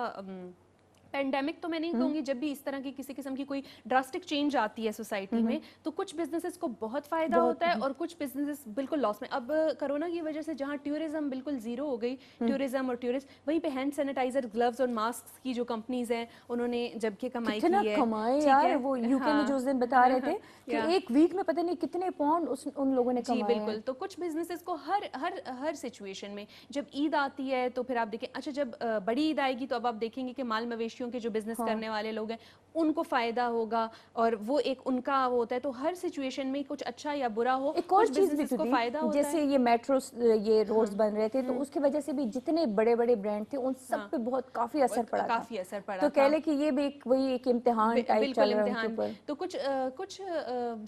पेंडेमिक तो मैं नहीं कहूँगी, जब भी इस तरह की किसी किस्म की कोई ड्रास्टिक चेंज आती है सोसाइटी में, तो कुछ बिजनेसेस को बहुत फायदा होता है और कुछ बिजनेसेस बिल्कुल लॉस में। अब कोरोना की वजह से जहाँ टूरिज्म बिल्कुल जीरो हो गई, टूरिज्म और टूरिस्ट, वहीं पे हैंड सैनिटाइजर, ग्लव्स और मास्क की जो कंपनीज हैं उन्होंने जबकि कमाई की है, कमाए यार। वो यूके में जो उस दिन बता रहे थे कि एक वीक में पता नहीं कितने पाउंड उन लोगों ने कमाए। जी बिल्कुल। तो कुछ बिजनेसेस को हर सिचुएशन में, जब ईद आती है तो फिर आप देखें, अच्छा जब बड़ी ईद आएगी तो अब आप देखेंगे कि माल मवेशियों के जो बिजनेस करने वाले लोग हैं उनको फायदा होगा और वो एक उनका वो होता है। तो हर सिचुएशन में कुछ अच्छा या बुरा हो, एक और चीज भी को फायदा होता जैसे है। ये मेट्रो ये रोड्स बन रहे थे तो उसकी वजह से भी जितने बड़े बड़े ब्रांड थे उन सब पे बहुत काफी असर पड़ा, काफी असर पड़ा। तो कह ले कि ये भी वही एक इम्तिहान टाइप चल रहा है उनके ऊपर। तो कुछ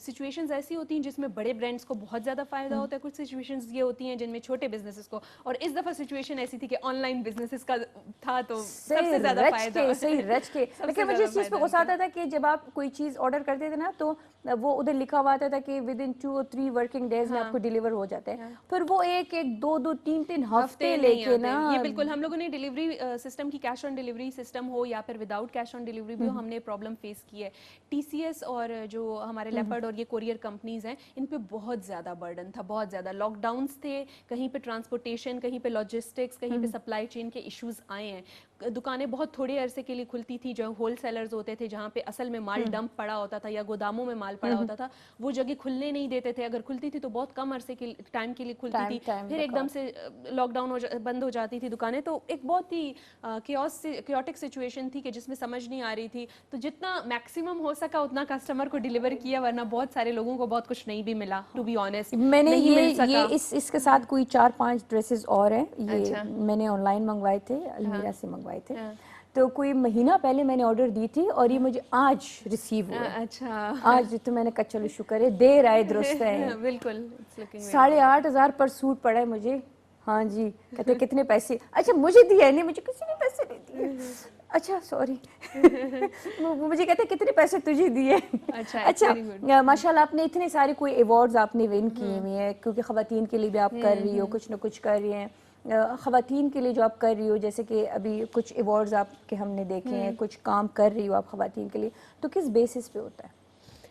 सिचुएशंस ऐसी होती हैं जिसमें बड़े ब्रांड्स को बहुत ज्यादा फायदा होता है, कुछ सिचुएशंस ये होती हैं जिनमें छोटे बिजनेसेस को, और इस दफा सिचुएशन ऐसी थी कि ऑनलाइन बिजनेसेस का था तो सबसे ज्यादा फायदा। सही रच के लेकिन मुझे इस चीज पे गुस्सा आता था कि जब आप कोई चीज ऑर्डर करते थे ना तो वो उधर लिखा हुआ आता था कि विद इन 2 और 3 वर्किंग डेज में आपको डिलीवर हो जाते हैं, फिर वो एक 2 3 हफ्ते लेके ना। ये बिल्कुल हम लोगों ने डिलीवरी सिस्टम की, कैश ऑन डिलीवरी सिस्टम हो या फिर विदाउट कैश ऑन डिलीवरी भी हो, हमने प्रॉब्लम फेस की है। टीसीएस और जो हमारे लेपर्ड और ये कोरियर कंपनीज हैं इन पे बहुत ज़्यादा बर्डन था, बहुत ज़्यादा लॉकडाउन्स थे, कहीं पे ट्रांसपोर्टेशन, कहीं पे लॉजिस्टिक्स, कहीं पे सप्लाई चेन के इश्यूज आए हैं। दुकानें बहुत थोड़े अरसे के लिए खुलती थी, जो होलसेलर्स होते थे जहाँ पे असल में माल डंप पड़ा होता था या गोदामों में माल पड़ा होता था, वो जगह खुलने नहीं देते थे। अगर खुलती थी तो बहुत कम अरसे के टाइम के लिए खुलती थी, फिर एकदम से लॉकडाउन बंद हो जाती थी दुकानें। तो एक बहुत ही क्योटिक सिचुएशन थी कि जिसमें समझ नहीं आ रही थी। तो जितना मैक्सिमम हो सका उतना कस्टमर को डिलीवर किया, वरना बहुत सारे लोगों को बहुत कुछ नहीं भी मिला, टू बी ऑनेस्ट। मैंने ये इसके साथ कोई 4-5 ड्रेसेस और हैं, ये मैंने ऑनलाइन मंगवाए थे, अलमीरा से मंगवाए थे, तो कोई महीना पहले मैंने ऑर्डर दी थी और ये मुझे आज रिसीव हुआ। अच्छा, आज तो मैंने कहा चलो शुक्र है, देर आए दुरुस्त है। बिल्कुल। 8,500 पर सूट पड़ा है मुझे। हाँ जी, कहते कितने पैसे? अच्छा मुझे दिया नहीं, मुझे किसी ने पैसे नहीं दिए। अच्छा सॉरी मुझे कहते कितने पैसे तुझे दिए। अच्छा, अच्छा very good. माशाल्लाह आपने इतने सारे कोई अवार्ड्स आपने विन किए हुए हैं, क्योंकि ख़वातीन के लिए भी आप कर रही हो, कुछ ना कुछ कर रही हैं। ख़वातीन के लिए जो आप कर रही हो, जैसे कि अभी कुछ अवार्ड्स आपके हमने देखे हैं, कुछ काम कर रही हो आप ख़वातीन के लिए, तो किस बेसिस पे होता है?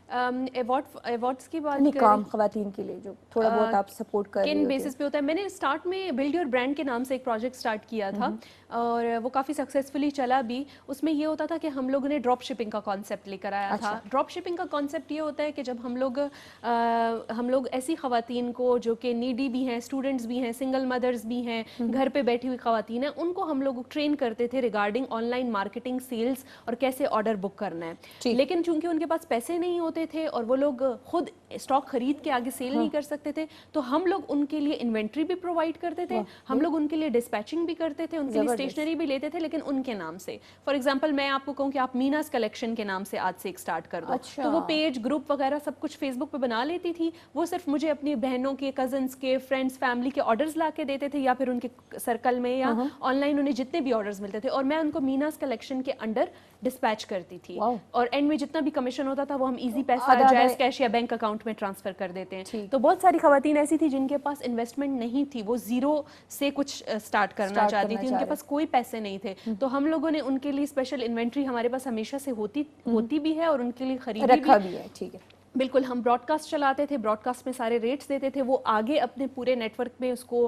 अवार्ड्स की बात नहीं, करें, काम ख़वातीन के लिए जो थोड़ा बहुत आप सपोर्ट कर रही किन होती बेसिस पे होता है? मैंने स्टार्ट में बिल्ड योर ब्रांड के नाम से एक प्रोजेक्ट स्टार्ट किया था और वो काफ़ी सक्सेसफुली चला भी। उसमें ये होता था कि हम लोगों ने ड्रॉप शिपिंग का कॉन्सेप्ट लेकर आया था। ड्रॉप शिपिंग का कॉन्सेप्ट ये होता है कि जब हम लोग ऐसी ख़वातीन को जो कि नीडी भी हैं, स्टूडेंट्स भी हैं, सिंगल मदर्स भी हैं, घर पे बैठी हुई ख़वातीन हैं, उनको हम लोग ट्रेन करते थे रिगार्डिंग ऑनलाइन मार्केटिंग, सेल्स और कैसे ऑर्डर बुक करना है। लेकिन चूंकि उनके पास पैसे नहीं होते थे और वो लोग खुद स्टॉक खरीद के आगे सेल नहीं कर सकते थे, तो हम लोग उनके लिए इन्वेंट्री भी प्रोवाइड करते थे, हम लोग उनके लिए डिस्पैचिंग भी करते थे, उनके लिए स्टेशनरी भी लेते थे, लेकिन उनके नाम से। फॉर एग्जांपल मैं आपको कहूँ कि आप मीनास कलेक्शन के नाम से आज से एक स्टार्ट कर दो, तो वो पेज, ग्रुप वगैरह सब कुछ फेसबुक पे बना लेती थी। वो सिर्फ मुझे अपनी बहनों के, कजन्स के, फ्रेंड्स, फैमिली के ऑर्डर्स ला के देते थे, या फिर उनके सर्कल में या ऑनलाइन उन्हें जितने भी ऑर्डर्स मिलते थे, और मैं उनको मीनास कलेक्शन के अंडर डिस्पैच करती थी। और एंड में जितना भी कमिशन होता था वो हम इजी पैसा, जायज कैश या बैंक अकाउंट में ट्रांसफर कर देते हैं। तो बहुत सारी खवातीन ऐसी थी जिनके पास इन्वेस्टमेंट नहीं थी, वो जीरो से कुछ स्टार्ट करना चाहती थी, उनके पास कोई पैसे नहीं थे, तो हम लोगों ने उनके लिए स्पेशल इन्वेंट्री हमारे पास हमेशा से होती भी है और उनके लिए खरीदी रखा भी है। ठीक है, बिल्कुल। हम ब्रॉडकास्ट चलाते थे, ब्रॉडकास्ट में सारे रेट्स देते थे, वो आगे अपने पूरे नेटवर्क में उसको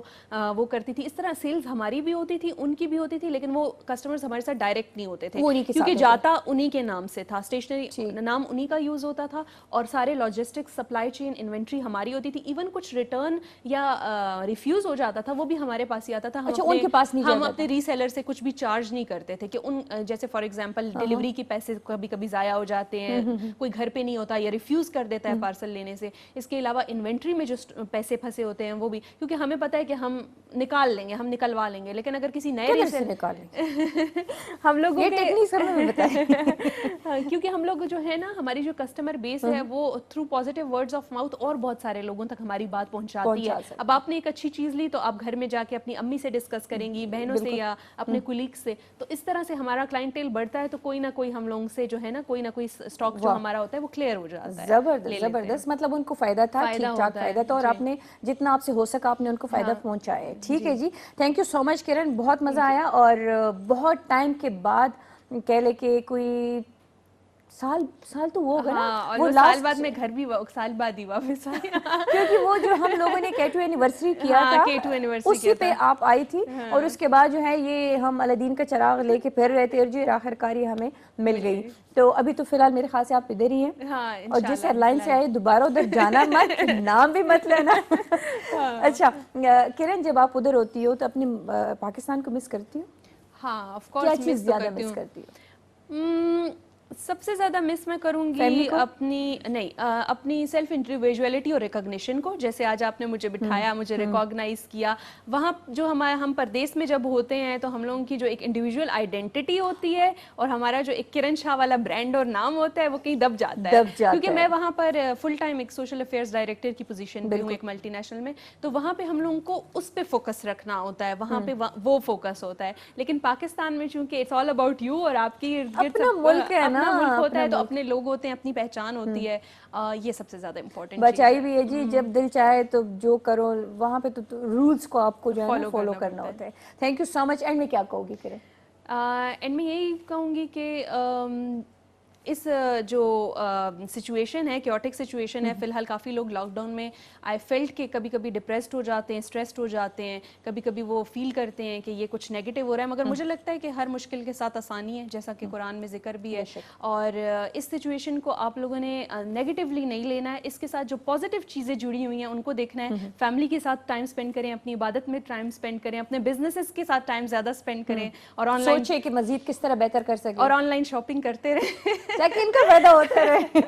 वो करती थी। इस तरह सेल्स हमारी भी होती थी, उनकी भी होती थी, लेकिन वो कस्टमर्स हमारे साथ डायरेक्ट नहीं होते थे क्योंकि जाता उन्हीं के नाम से था, स्टेशनरी नाम उन्हीं का यूज होता था, और सारे लॉजिस्टिक्स, सप्लाई चेन, इन्वेंट्री हमारी होती थी। इवन कुछ रिटर्न या रिफ्यूज हो जाता था वो भी हमारे पास ही आता था। उनके पास नहीं, हम अपने रीसेलर से कुछ भी चार्ज नहीं करते थे कि उन जैसे फॉर एग्जाम्पल डिलीवरी के पैसे कभी कभी जाया हो जाते हैं, कोई घर पे नहीं होता या रिफ्यूज कर देता है पार्सल लेने से। इसके अलावा इन्वेंट्री में जो पैसे फंसे होते हैं वो भी, क्योंकि हमें पता है कि हम निकाल लेंगे, हम निकलवा लेंगे, लेकिन अगर किसी नए रीसेलर निकालें हम लोगों ये टेक्निक सब हमें बताएं क्योंकि हम लोग जो है ना, हमारी जो कस्टमर बेस है वो through positive words of mouth और बहुत सारे लोगों तक हमारी बात पहुंचाती है। अब आपने एक अच्छी चीज ली तो आप घर में जाके अपनी अम्मी से डिस्कस करेंगी, बहनों से या अपने कुलीग से, तो इस तरह से हमारा क्लाइंटेल बढ़ता है, तो कोई ना कोई हम लोगों से जो है ना, कोई ना कोई स्टॉक जो हमारा होता है वो क्लियर हो जाता है। जबरदस्त, मतलब उनको फायदा था, ठीक ठाक फायदा था, और आपने जितना आपसे हो सका आपने उनको फायदा पहुंचाया। ठीक है जी, थैंक यू सो मच किरण, बहुत मजा आया। और बहुत टाइम के बाद कह ले के कोई साल तो वो होगा ना, वो साल बाद में घर भी साल बाद ही वापस आई क्योंकि वो जो हम लोगों ने K2 एनिवर्सरी किया था, K2 एनिवर्सरी उसी पे आप आई थी, और उसके बाद जो है ये हम अलादीन का चिराग लेके फिर रहे थे, और जो आखिरकार हमें मिल गई। तो अभी तो फिलहाल मेरे ख्याल से आप इधर ही हैं, और जिस एयरलाइन से आए दोबारा उधर जाना मत, नाम भी मत लेना। अच्छा किरण, जब आप उधर होती हो तो अपने पाकिस्तान को मिस करती हो? हाँ, ऑफ कोर्स। क्या चीज ज्यादा मिस करती हो? सबसे ज़्यादा मिस मैं करूँगी अपनी सेल्फ इंडिविजुअलिटी और रिकॉग्निशन को। जैसे आज आपने मुझे बिठाया, मुझे रिकॉग्नाइज किया, वहाँ जो हम परदेश में जब होते हैं तो हम लोगों की जो एक इंडिविजुअल आइडेंटिटी होती है और हमारा जो एक किरण शाह वाला ब्रांड और नाम होता है वो कहीं दब जाता है, क्योंकि मैं वहाँ पर फुल टाइम एक सोशल अफेयर्स डायरेक्टर की पोजीशन पे हूँ एक मल्टीनेशनल में, तो वहाँ पे हम लोगों को उस पे फोकस रखना होता है, वहाँ पे वो फोकस होता है। लेकिन पाकिस्तान में चूंकि इट्स ऑल अबाउट यू और आपकी अपना मुल्क है, अपना मुल्क होता है, तो अपने लोग होते हैं, अपनी पहचान होती है, ये सबसे ज्यादा इम्पोर्टेंट बचाई भी है जी। जब दिल चाहे तो जो करो, वहाँ पे तो रूल्स को आपको जो है फॉलो करना होता है। Thank you so much. And में क्या कहोगी किरण? एंड में यही कहूँगी कि इस जो सिचुएशन है, क्योटिक सिचुएशन है, फिलहाल काफ़ी लोग लॉकडाउन में आई फेल्ट के कभी कभी डिप्रेस्ड हो जाते हैं, स्ट्रेस्ड हो जाते हैं, कभी कभी वो फील करते हैं कि ये कुछ नेगेटिव हो रहा है, मगर मुझे लगता है कि हर मुश्किल के साथ आसानी है, जैसा कि कुरान में जिक्र भी है। और इस सिचुएशन को आप लोगों ने नेगेटिवली नहीं लेना है, इसके साथ जो पॉजिटिव चीज़ें जुड़ी हुई हैं उनको देखना है। फैमिली के साथ टाइम स्पेंड करें, अपनी इबादत में टाइम स्पेंड करें, अपने बिजनेसेस के साथ टाइम ज़्यादा स्पेंड करें, और ऑनलाइन सोचिए कि मजीद किस तरह बेहतर कर सकें, और ऑनलाइन शॉपिंग करते रहें ताकि इनका फायदा होता रहे।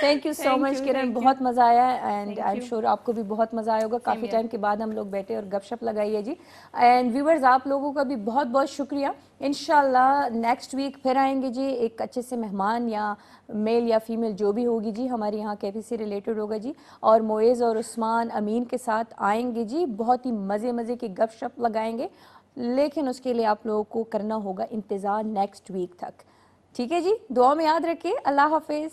थैंक यू सो मच किरण, बहुत मजा आया, एंड आई एम श्योर आपको भी बहुत मजा आया होगा। काफी टाइम के बाद हम लोग बैठे और गपशप लगाई है जी। एंड व्यूअर्स, आप लोगों का भी बहुत बहुत शुक्रिया। इंशाल्लाह नेक्स्ट वीक फिर आएंगे जी, एक अच्छे से मेहमान या मेल या फीमेल जो भी होगी जी, हमारे यहाँ कैफे से रिलेटेड होगा जी, और मोएज़ और उस्मान अमीन के साथ आएंगे जी, बहुत ही मज़े मज़े की गपशप लगाएंगे। लेकिन उसके लिए आप लोगों को करना होगा इंतज़ार नेक्स्ट वीक तक। ठीक है जी, दुआ में याद रखिए। अल्लाह हाफिज़।